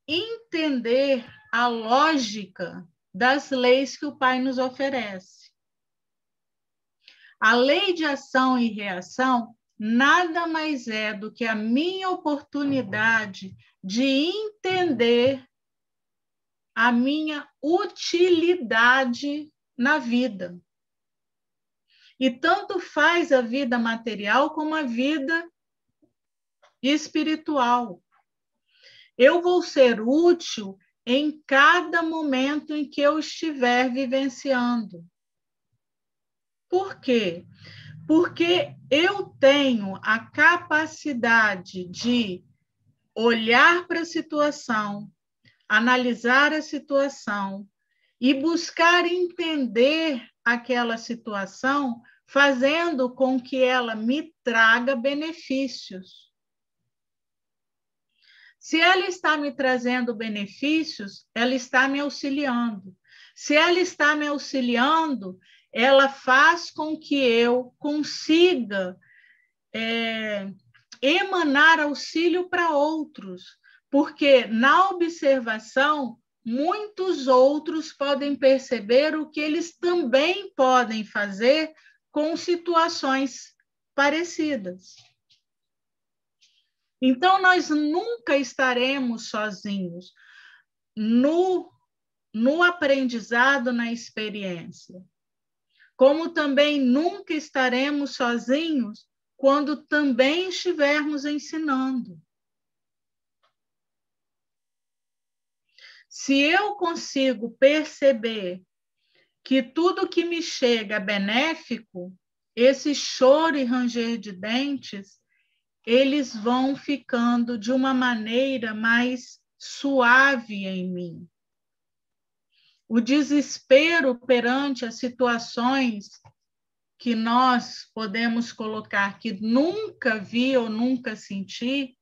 entender a lógica das leis que o Pai nos oferece. A lei de ação e reação nada mais é do que a minha oportunidade de entender a minha utilidade na vida. E tanto faz a vida material como a vida espiritual. Eu vou ser útil em cada momento em que eu estiver vivenciando. Por quê? Porque eu tenho a capacidade de olhar para a situação, analisar a situação e buscar entender aquela situação, fazendo com que ela me traga benefícios. Se ela está me trazendo benefícios, ela está me auxiliando. Se ela está me auxiliando, ela faz com que eu consiga emanar auxílio para outros, porque na observação, muitos outros podem perceber o que eles também podem fazer com situações parecidas. Então, nós nunca estaremos sozinhos no aprendizado, na experiência. Como também nunca estaremos sozinhos quando também estivermos ensinando. Se eu consigo perceber que tudo que me chega é benéfico, esse choro e ranger de dentes, eles vão ficando de uma maneira mais suave em mim. O desespero perante as situações que nós podemos colocar que nunca vi ou nunca senti,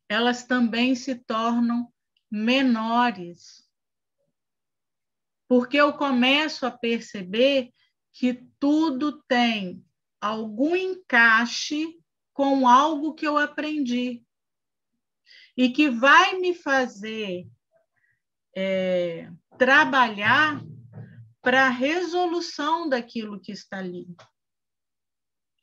elas também se tornam menores. Porque eu começo a perceber que tudo tem algum encaixe com algo que eu aprendi e que vai me fazer trabalhar para a resolução daquilo que está ali.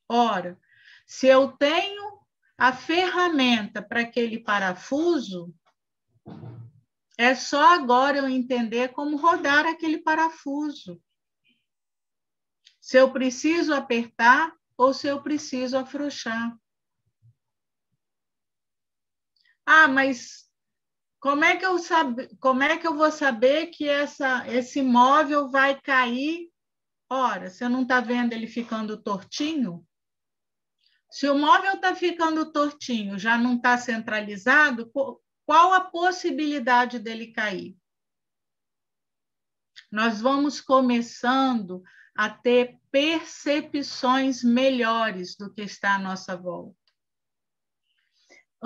Ora, se eu tenho a ferramenta para aquele parafuso, é só agora eu entender como rodar aquele parafuso. Se eu preciso apertar ou se eu preciso afrouxar. Ah, mas como é que eu vou saber que esse móvel vai cair? Ora, você não está vendo ele ficando tortinho? Se o móvel está ficando tortinho, já não está centralizado, qual a possibilidade dele cair? Nós vamos começando a ter percepções melhores do que está à nossa volta.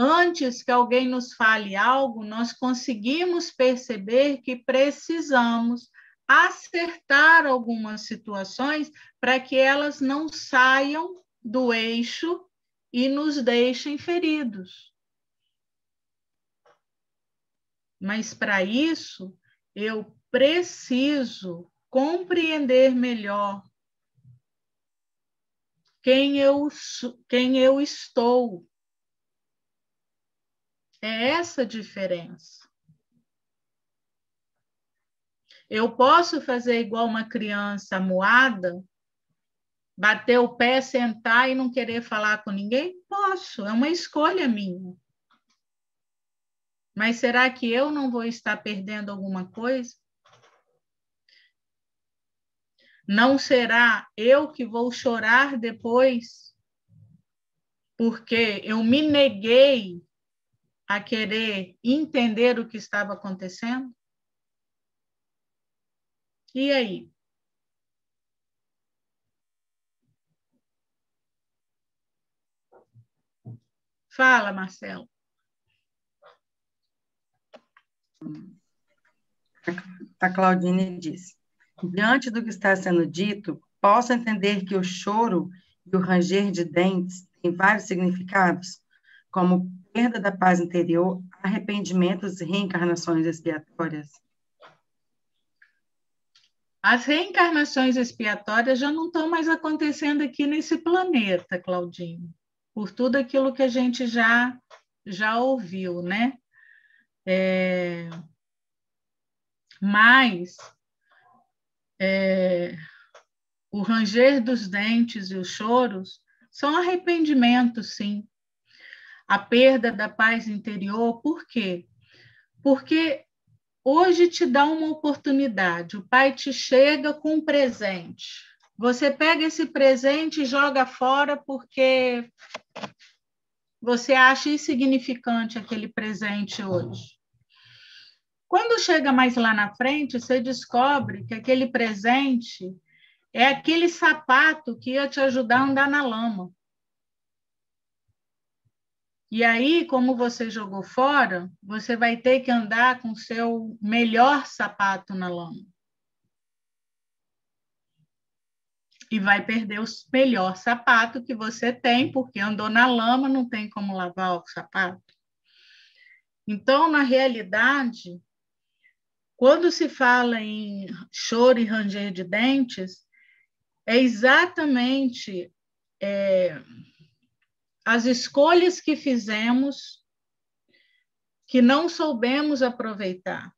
Antes que alguém nos fale algo, nós conseguimos perceber que precisamos acertar algumas situações para que elas não saiam do eixo e nos deixem feridos. Mas para isso, eu preciso compreender melhor quem eu estou. É essa a diferença. Eu posso fazer igual uma criança amuada, bater o pé, sentar e não querer falar com ninguém? Posso, é uma escolha minha. Mas será que eu não vou estar perdendo alguma coisa? Não será eu que vou chorar depois porque eu me neguei a querer entender o que estava acontecendo? E aí? Fala, Marcelo. A Claudine diz: diante do que está sendo dito, posso entender que o choro e o ranger de dentes têm vários significados, como perda da paz interior, arrependimentos e reencarnações expiatórias? As reencarnações expiatórias já não estão mais acontecendo aqui nesse planeta, Claudine, por tudo aquilo que a gente já ouviu, né? Mas o ranger dos dentes e os choros são arrependimentos, sim. A perda da paz interior, por quê? Porque hoje te dá uma oportunidade, o pai te chega com um presente. Você pega esse presente e joga fora porque você acha insignificante aquele presente hoje. Quando chega mais lá na frente, você descobre que aquele presente é aquele sapato que ia te ajudar a andar na lama. E aí, como você jogou fora, você vai ter que andar com o seu melhor sapato na lama. E vai perder o melhor sapato que você tem, porque andou na lama, não tem como lavar o sapato. Então, na realidade, quando se fala em choro e ranger de dentes, é exatamente as escolhas que fizemos que não soubemos aproveitar,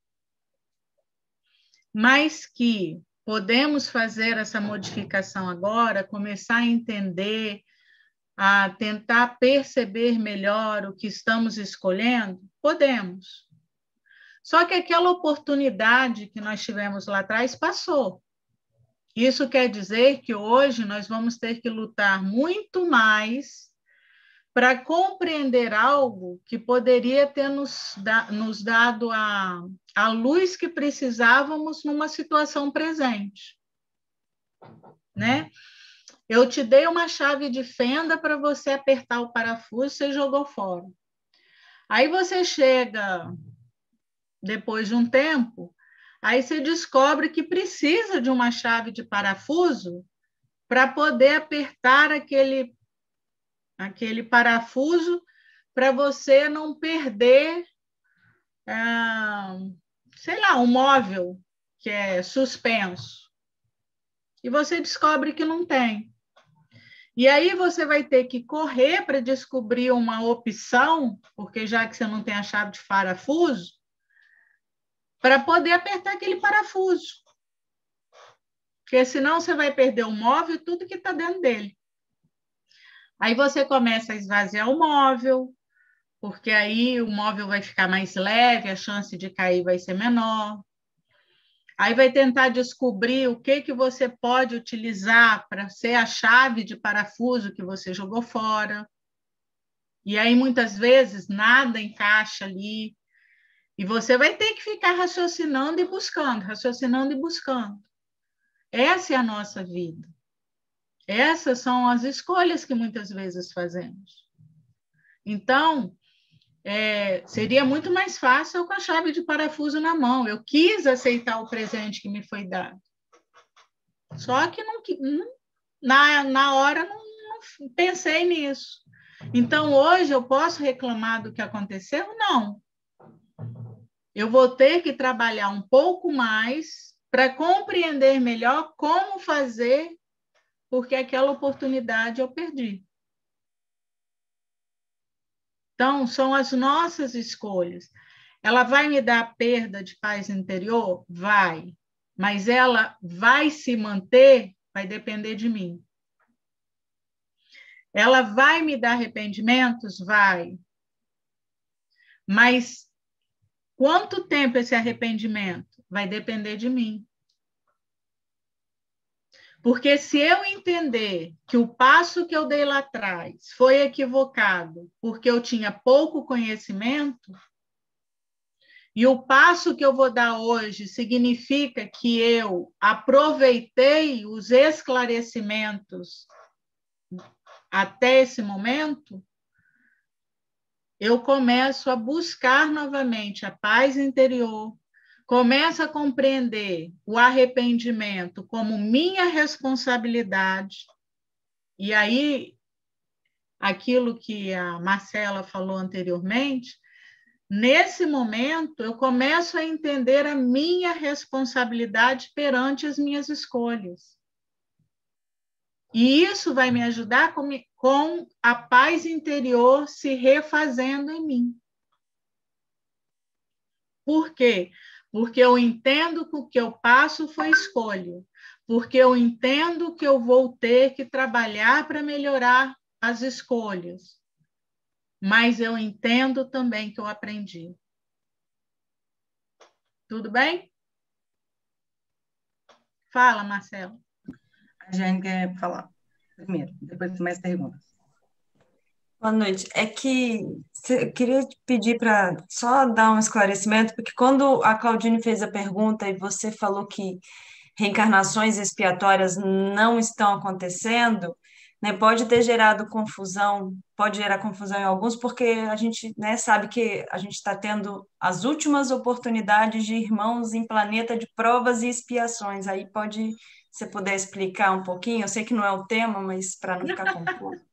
mas que podemos fazer essa modificação agora, começar a entender, a tentar perceber melhor o que estamos escolhendo? Podemos. Só que aquela oportunidade que nós tivemos lá atrás passou. Isso quer dizer que hoje nós vamos ter que lutar muito mais para compreender algo que poderia ter nos dado a luz que precisávamos numa situação presente, né? Eu te dei uma chave de fenda para você apertar o parafuso, você jogou fora. Aí você chega, depois de um tempo, aí você descobre que precisa de uma chave de parafuso para poder apertar aquele parafuso, para você não perder, sei lá, um móvel que é suspenso. E você descobre que não tem. E aí você vai ter que correr para descobrir uma opção, porque já que você não tem a chave de parafuso, para poder apertar aquele parafuso. Porque senão você vai perder o móvel e tudo que está dentro dele. Aí você começa a esvaziar o móvel, porque aí o móvel vai ficar mais leve, a chance de cair vai ser menor. Aí vai tentar descobrir o que você pode utilizar para ser a chave de parafuso que você jogou fora. E aí, muitas vezes, nada encaixa ali. E você vai ter que ficar raciocinando e buscando, raciocinando e buscando. Essa é a nossa vida. Essas são as escolhas que muitas vezes fazemos. Então, seria muito mais fácil com a chave de parafuso na mão. Eu quis aceitar o presente que me foi dado. Só que na hora não pensei nisso. Então, hoje eu posso reclamar do que aconteceu? Não. Eu vou ter que trabalhar um pouco mais para compreender melhor como fazer, porque aquela oportunidade eu perdi. Então, são as nossas escolhas. Ela vai me dar perda de paz interior? Vai. Mas ela vai se manter? Vai depender de mim. Ela vai me dar arrependimentos? Vai. Mas quanto tempo esse arrependimento? Vai depender de mim. Porque se eu entender que o passo que eu dei lá atrás foi equivocado porque eu tinha pouco conhecimento, e o passo que eu vou dar hoje significa que eu aproveitei os esclarecimentos até esse momento, eu começo a buscar novamente a paz interior, começo a compreender o arrependimento como minha responsabilidade. E aí, aquilo que a Marcela falou anteriormente, nesse momento, eu começo a entender a minha responsabilidade perante as minhas escolhas. E isso vai me ajudar com a paz interior se refazendo em mim. Por quê? Porque eu entendo que o que eu passo foi escolha. Porque eu entendo que eu vou ter que trabalhar para melhorar as escolhas. Mas eu entendo também que eu aprendi. Tudo bem? Fala, Marcelo. A Jane quer falar primeiro, depois mais perguntas. Boa noite. É que eu queria te pedir para só dar um esclarecimento, porque quando a Claudine fez a pergunta e você falou que reencarnações expiatórias não estão acontecendo, né, pode ter gerado confusão, pode gerar confusão em alguns, porque a gente, né, sabe que a gente está tendo as últimas oportunidades de irmãos em planeta de provas e expiações. Aí pode, se você puder explicar um pouquinho, eu sei que não é o tema, mas para não ficar confuso.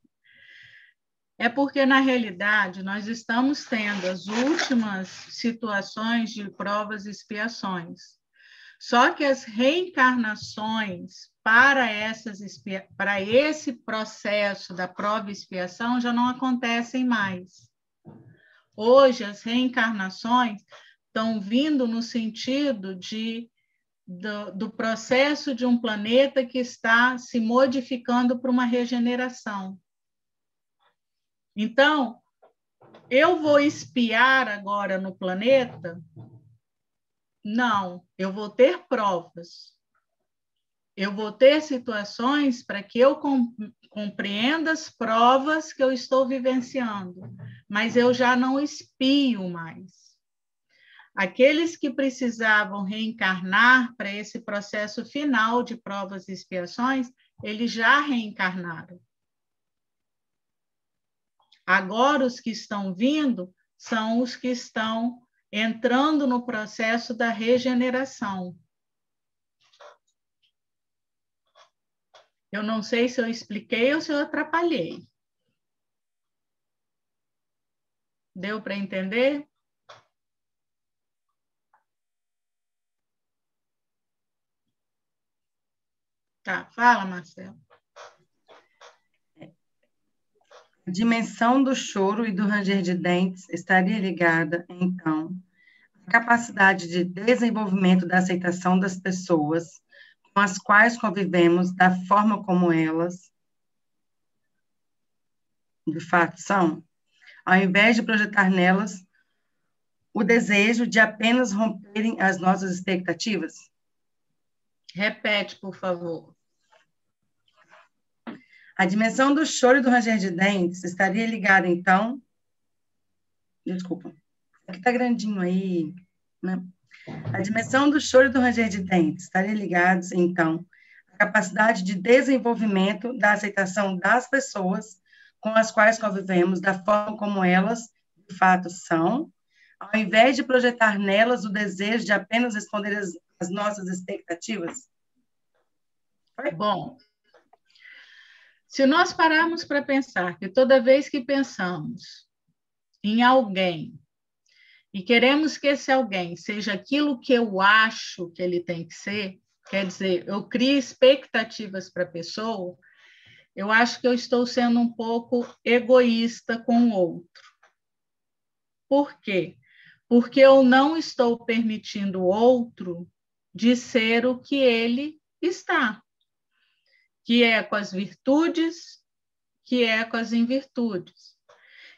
É porque, na realidade, nós estamos tendo as últimas situações de provas e expiações. Só que as reencarnações para esse processo da prova e expiação já não acontecem mais. Hoje, as reencarnações estão vindo no sentido do processo de um planeta que está se modificando para uma regeneração. Então, eu vou espiar agora no planeta? Não, eu vou ter provas. Eu vou ter situações para que eu compreenda as provas que eu estou vivenciando, mas eu já não espio mais. Aqueles que precisavam reencarnar para esse processo final de provas e expiações, eles já reencarnaram. Agora, os que estão vindo são os que estão entrando no processo da regeneração. Eu não sei se eu expliquei ou se eu atrapalhei. Deu para entender? Tá, fala, Marcelo. A dimensão do choro e do ranger de dentes estaria ligada, então, à capacidade de desenvolvimento da aceitação das pessoas com as quais convivemos da forma como elas, de fato, são, ao invés de projetar nelas o desejo de apenas romperem as nossas expectativas? Repete, por favor. A dimensão do choro e do ranger de dentes estaria ligada, então... Desculpa. Aqui está grandinho aí, né? A dimensão do choro e do ranger de dentes estaria ligados, então, à capacidade de desenvolvimento da aceitação das pessoas com as quais convivemos, da forma como elas, de fato, são, ao invés de projetar nelas o desejo de apenas responder às nossas expectativas? Bom, se nós pararmos para pensar que toda vez que pensamos em alguém e queremos que esse alguém seja aquilo que eu acho que ele tem que ser, quer dizer, eu crio expectativas para a pessoa, eu acho que eu estou sendo um pouco egoísta com o outro. Por quê? Porque eu não estou permitindo o outro de ser o que ele está, que é com as virtudes, que é com as invirtudes.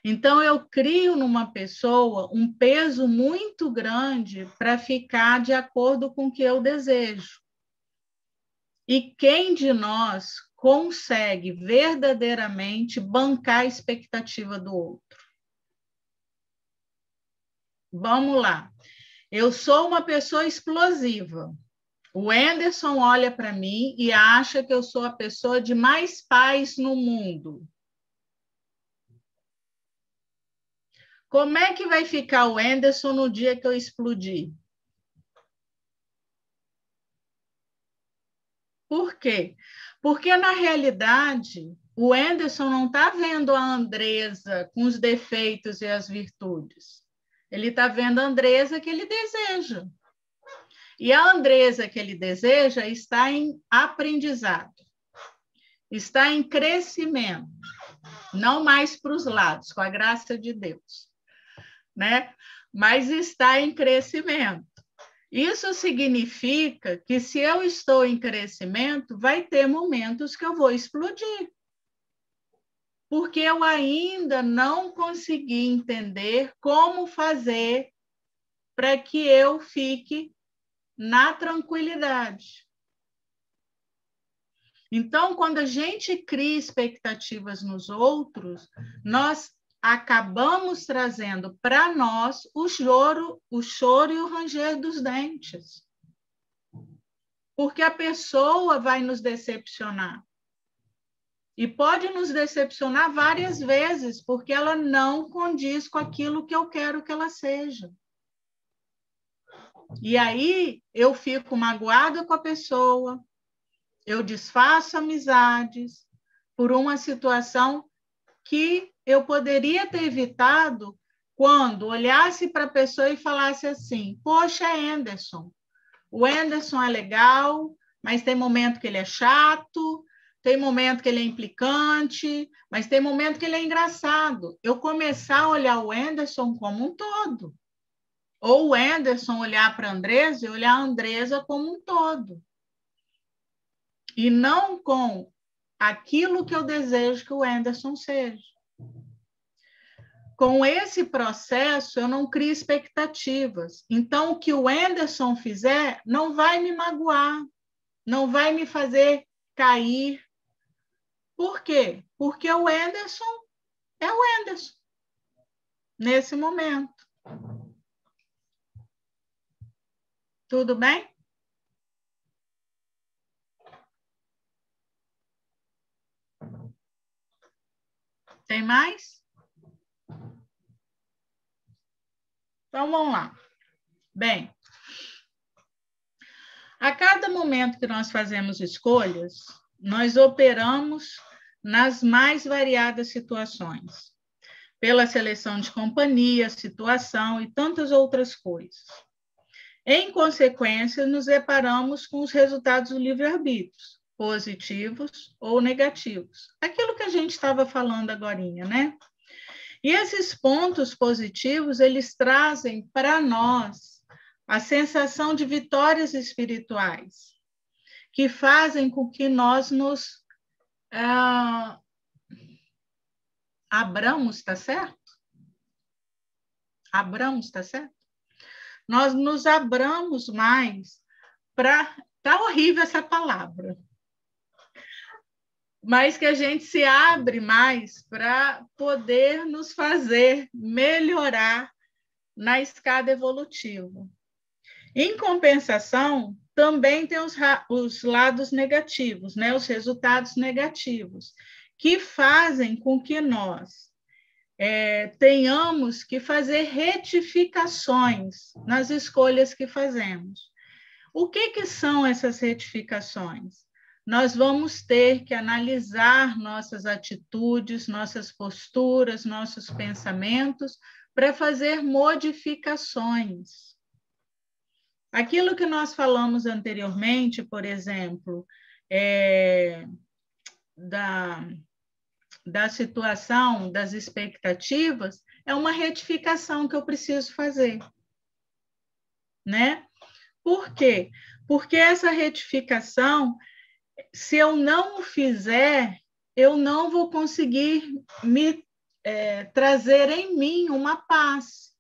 Então, eu crio numa pessoa um peso muito grande para ficar de acordo com o que eu desejo. E quem de nós consegue verdadeiramente bancar a expectativa do outro? Vamos lá. Eu sou uma pessoa explosiva. O Anderson olha para mim e acha que eu sou a pessoa de mais paz no mundo. Como é que vai ficar o Anderson no dia que eu explodir? Por quê? Porque, na realidade, o Anderson não está vendo a Andresa com os defeitos e as virtudes. Ele está vendo a Andresa que ele deseja. E a Andresa que ele deseja está em aprendizado, está em crescimento, não mais para os lados, com a graça de Deus, né? Mas está em crescimento. Isso significa que, se eu estou em crescimento, vai ter momentos que eu vou explodir. Porque eu ainda não consegui entender como fazer para que eu fique na tranquilidade. Então, quando a gente cria expectativas nos outros, nós acabamos trazendo para nós o choro e o ranger dos dentes. Porque a pessoa vai nos decepcionar. E pode nos decepcionar várias vezes, porque ela não condiz com aquilo que eu quero que ela seja. E aí eu fico magoada com a pessoa, eu desfaço amizades por uma situação que eu poderia ter evitado quando olhasse para a pessoa e falasse assim: poxa, Anderson, o Anderson é legal, mas tem momento que ele é chato, tem momento que ele é implicante, mas tem momento que ele é engraçado. Eu começar a olhar o Anderson como um todo. Ou o Anderson olhar para a Andresa e olhar a Andresa como um todo. E não com aquilo que eu desejo que o Anderson seja. Com esse processo, eu não crio expectativas. Então, o que o Anderson fizer não vai me magoar, não vai me fazer cair. Por quê? Porque o Anderson é o Anderson, nesse momento. Tudo bem? Tem mais? Então, vamos lá. Bem, a cada momento que nós fazemos escolhas, nós operamos nas mais variadas situações, pela seleção de companhia, situação e tantas outras coisas. Em consequência, nos deparamos com os resultados do livre-arbítrio, positivos ou negativos. Aquilo que a gente estava falando agorinha, né? E esses pontos positivos, eles trazem para nós a sensação de vitórias espirituais, que fazem com que nós nos abramos, tá certo? Abramos, tá certo? Nós nos abramos mais para... Tá horrível essa palavra. Mas que a gente se abre mais para poder nos fazer melhorar na escada evolutiva. Em compensação, também tem os lados negativos, né? Os resultados negativos, que fazem com que nós tenhamos que fazer retificações nas escolhas que fazemos. O que são essas retificações? Nós vamos ter que analisar nossas atitudes, nossas posturas, nossos pensamentos, para fazer modificações. Aquilo que nós falamos anteriormente, por exemplo, da situação, das expectativas, é uma retificação que eu preciso fazer, né? Por quê? Porque essa retificação, se eu não o fizer, eu não vou conseguir trazer em mim uma paz.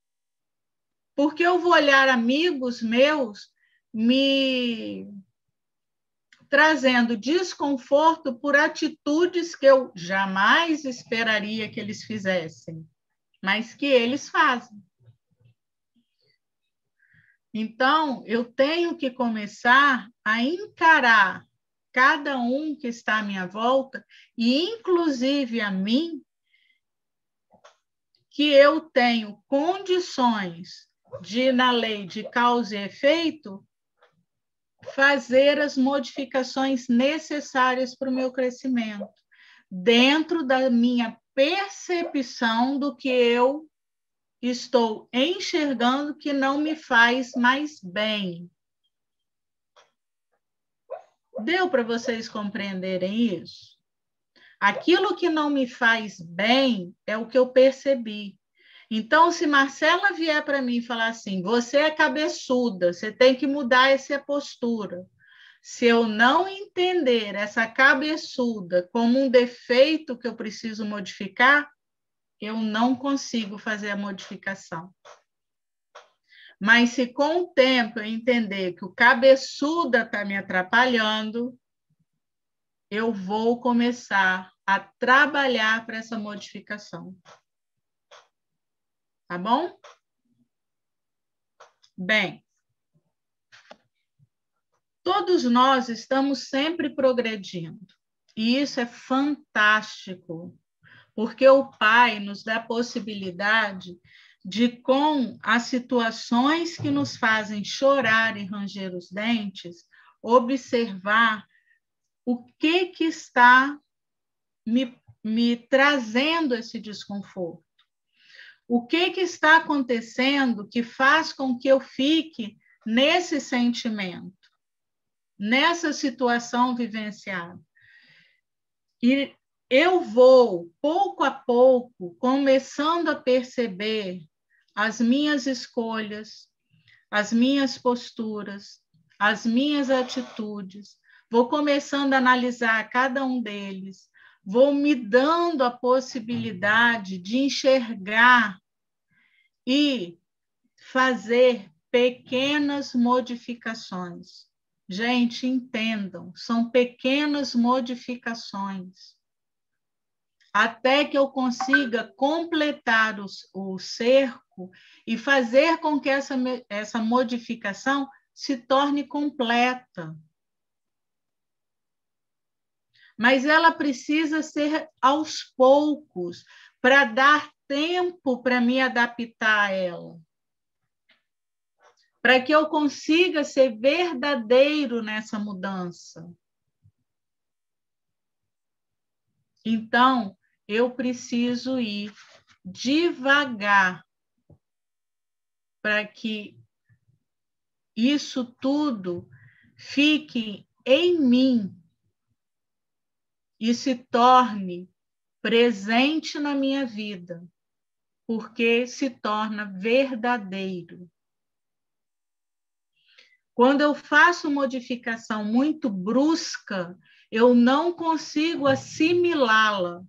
Porque eu vou olhar amigos meus me trazendo desconforto por atitudes que eu jamais esperaria que eles fizessem, mas que eles fazem. Então, eu tenho que começar a encarar cada um que está à minha volta, e inclusive a mim, que eu tenho condições de, na lei de causa e efeito, fazer as modificações necessárias para o meu crescimento, dentro da minha percepção do que eu estou enxergando que não me faz mais bem. Deu para vocês compreenderem isso? Aquilo que não me faz bem é o que eu percebi. Então, se Marcela vier para mim e falar assim, você é cabeçuda, você tem que mudar essa postura. Se eu não entender essa cabeçuda como um defeito que eu preciso modificar, eu não consigo fazer a modificação. Mas se com o tempo eu entender que o cabeçuda está me atrapalhando, eu vou começar a trabalhar para essa modificação. Tá bom? Bem, todos nós estamos sempre progredindo. E isso é fantástico, porque o Pai nos dá a possibilidade de, com as situações que nos fazem chorar e ranger os dentes, observar o que está me trazendo esse desconforto. O que está acontecendo que faz com que eu fique nesse sentimento, nessa situação vivenciada? E eu vou, pouco a pouco, começando a perceber as minhas escolhas, as minhas posturas, as minhas atitudes, vou começando a analisar cada um deles, vou me dando a possibilidade de enxergar e fazer pequenas modificações. Gente, entendam, são pequenas modificações. Até que eu consiga completar o cerco e fazer com que essa modificação se torne completa. Mas ela precisa ser aos poucos, para dar tempo para me adaptar a ela. Para que eu consiga ser verdadeiro nessa mudança. Então, eu preciso ir devagar para que isso tudo fique em mim e se torne presente na minha vida, porque se torna verdadeiro. Quando eu faço modificação muito brusca, eu não consigo assimilá-la,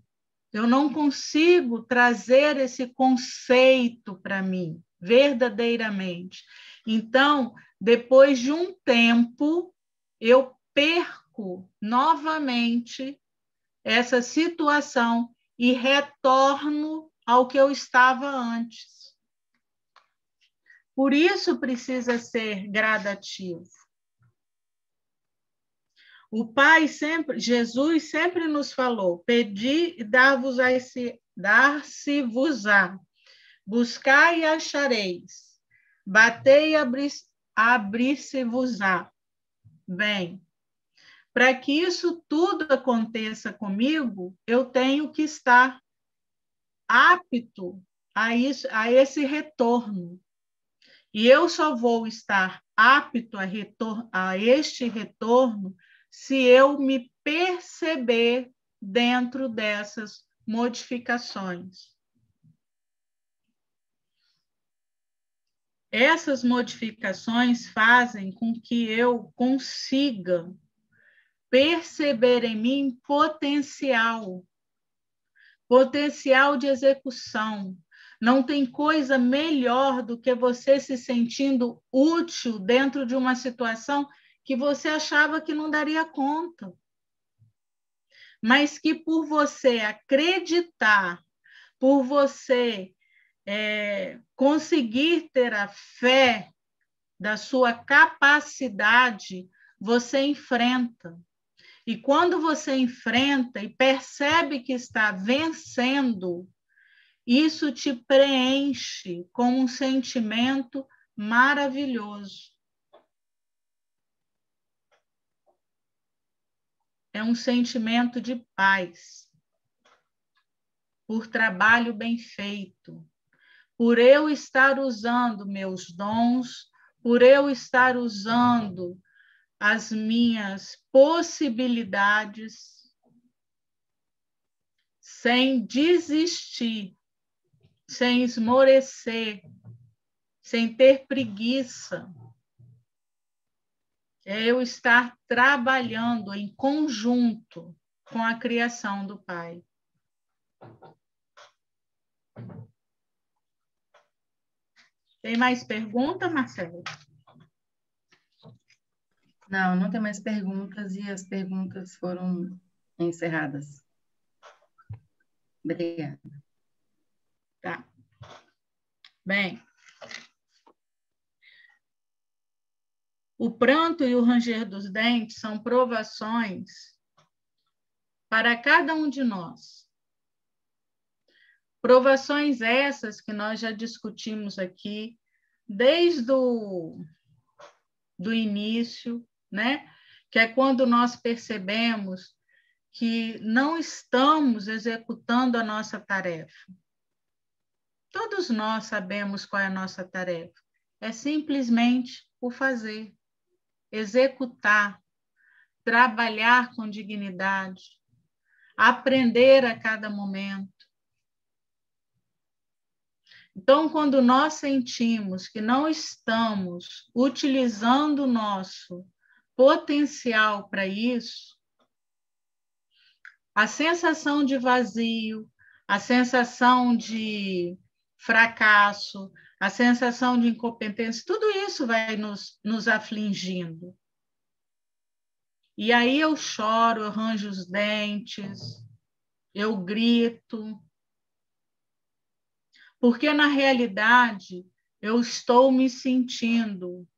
eu não consigo trazer esse conceito para mim, verdadeiramente. Então, depois de um tempo, eu perco novamente essa situação e retorno ao que eu estava antes. Por isso precisa ser gradativo. O Pai sempre, Jesus sempre nos falou, pedi e dar-se-vos-á, buscai e achareis, batei e abrir-se-vos-á. Bem, para que isso tudo aconteça comigo, eu tenho que estar apto a esse retorno. E eu só vou estar apto a este retorno se eu me perceber dentro dessas modificações. Essas modificações fazem com que eu consiga perceber em mim potencial de execução. Não tem coisa melhor do que você se sentindo útil dentro de uma situação que você achava que não daria conta, mas que por você acreditar, por você conseguir ter a fé da sua capacidade, você enfrenta. E quando você enfrenta e percebe que está vencendo, isso te preenche com um sentimento maravilhoso. É um sentimento de paz, por trabalho bem feito, por eu estar usando meus dons, por eu estar usando as minhas possibilidades, sem desistir, sem esmorecer, sem ter preguiça. É eu estar trabalhando em conjunto com a criação do Pai. Tem mais pergunta, Marcelo? Não, não tem mais perguntas e as perguntas foram encerradas. Obrigada. Tá. Bem, o pranto e o ranger dos dentes são provações para cada um de nós. Provações essas que nós já discutimos aqui desde do início, né? Que é quando nós percebemos que não estamos executando a nossa tarefa. Todos nós sabemos qual é a nossa tarefa. É simplesmente o fazer, executar, trabalhar com dignidade, aprender a cada momento. Então, quando nós sentimos que não estamos utilizando o nosso potencial para isso, a sensação de vazio, a sensação de fracasso, a sensação de incompetência, tudo isso vai nos afligindo. E aí eu choro, eu ranjo os dentes, eu grito, porque na realidade eu estou me sentindo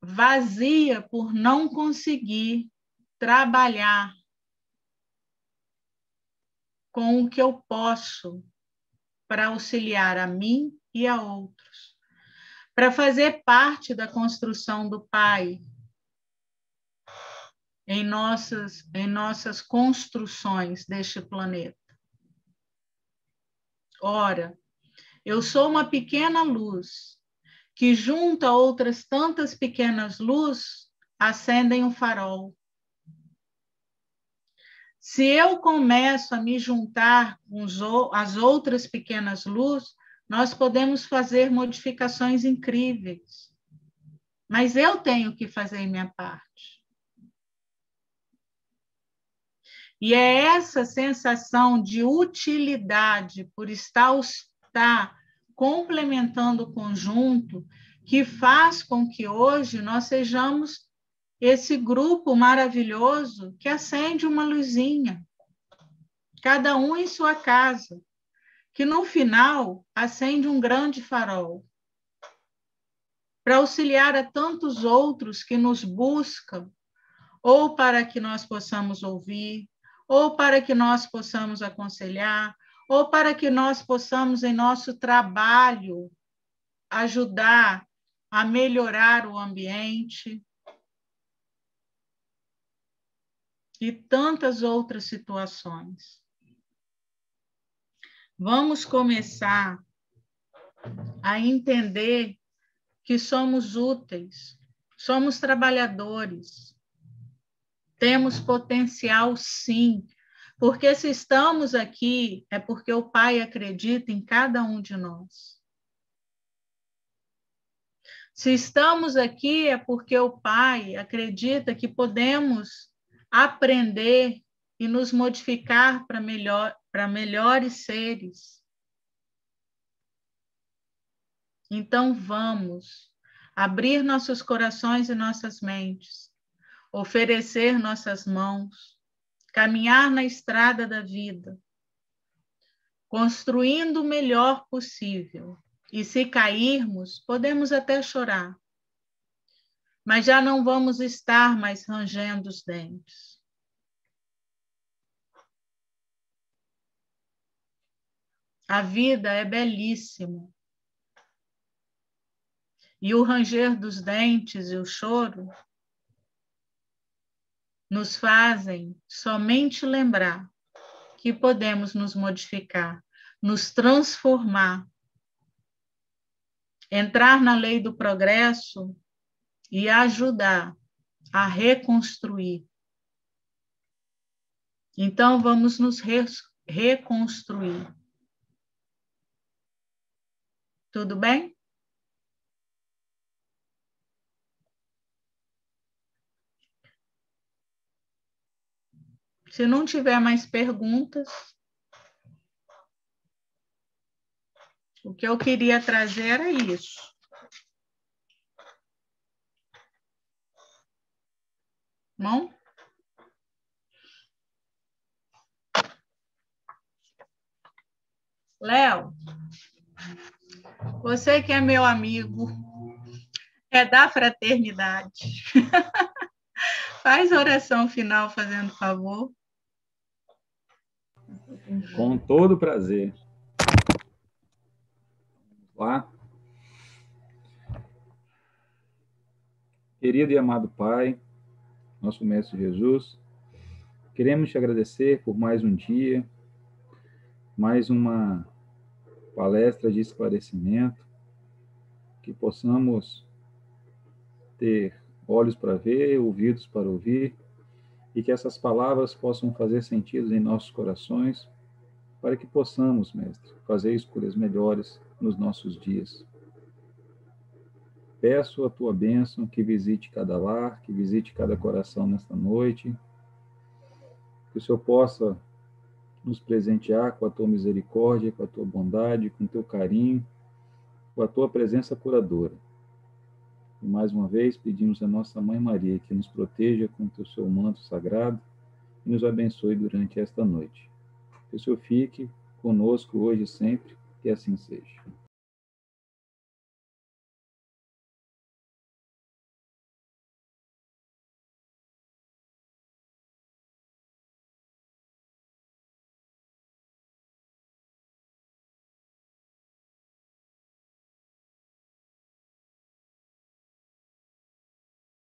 vazia por não conseguir trabalhar com o que eu posso para auxiliar a mim e a outros, para fazer parte da construção do Pai em nossas construções deste planeta. Ora, eu sou uma pequena luz que, junto a outras tantas pequenas luzes, acendem um farol. Se eu começo a me juntar com as outras pequenas luzes, nós podemos fazer modificações incríveis. Mas eu tenho que fazer minha parte. E é essa sensação de utilidade por estar complementando o conjunto que faz com que hoje nós sejamos esse grupo maravilhoso que acende uma luzinha, cada um em sua casa, que no final acende um grande farol, para auxiliar a tantos outros que nos buscam, ou para que nós possamos ouvir, ou para que nós possamos aconselhar, ou para que nós possamos, em nosso trabalho, ajudar a melhorar o ambiente e tantas outras situações. Vamos começar a entender que somos úteis, somos trabalhadores, temos potencial, sim, porque se estamos aqui é porque o Pai acredita em cada um de nós. Se estamos aqui é porque o Pai acredita que podemos aprender e nos modificar para melhores seres. Então, vamos abrir nossos corações e nossas mentes, oferecer nossas mãos, caminhar na estrada da vida, construindo o melhor possível. E se cairmos, podemos até chorar, mas já não vamos estar mais rangendo os dentes. A vida é belíssima. E o ranger dos dentes e o choro nos fazem somente lembrar que podemos nos modificar, nos transformar, entrar na lei do progresso e ajudar a reconstruir. Então, vamos nos reconstruir. Tudo bem? Se não tiver mais perguntas, o que eu queria trazer era isso. Bom? Léo, você que é meu amigo, é da fraternidade. Faz a oração final, fazendo favor. Com todo prazer. Vamos lá. Querido e amado Pai, nosso Mestre Jesus, queremos te agradecer por mais um dia, mais uma palestra de esclarecimento, que possamos ter olhos para ver, ouvidos para ouvir, e que essas palavras possam fazer sentido em nossos corações, para que possamos, Mestre, fazer escolhas melhores nos nossos dias. Peço a tua bênção que visite cada lar, que visite cada coração nesta noite, que o Senhor possa nos presentear com a tua misericórdia, com a tua bondade, com o teu carinho, com a tua presença curadora. E mais uma vez pedimos a nossa Mãe Maria que nos proteja com o seu manto sagrado e nos abençoe durante esta noite. Que o Senhor fique conosco hoje e sempre, que assim seja.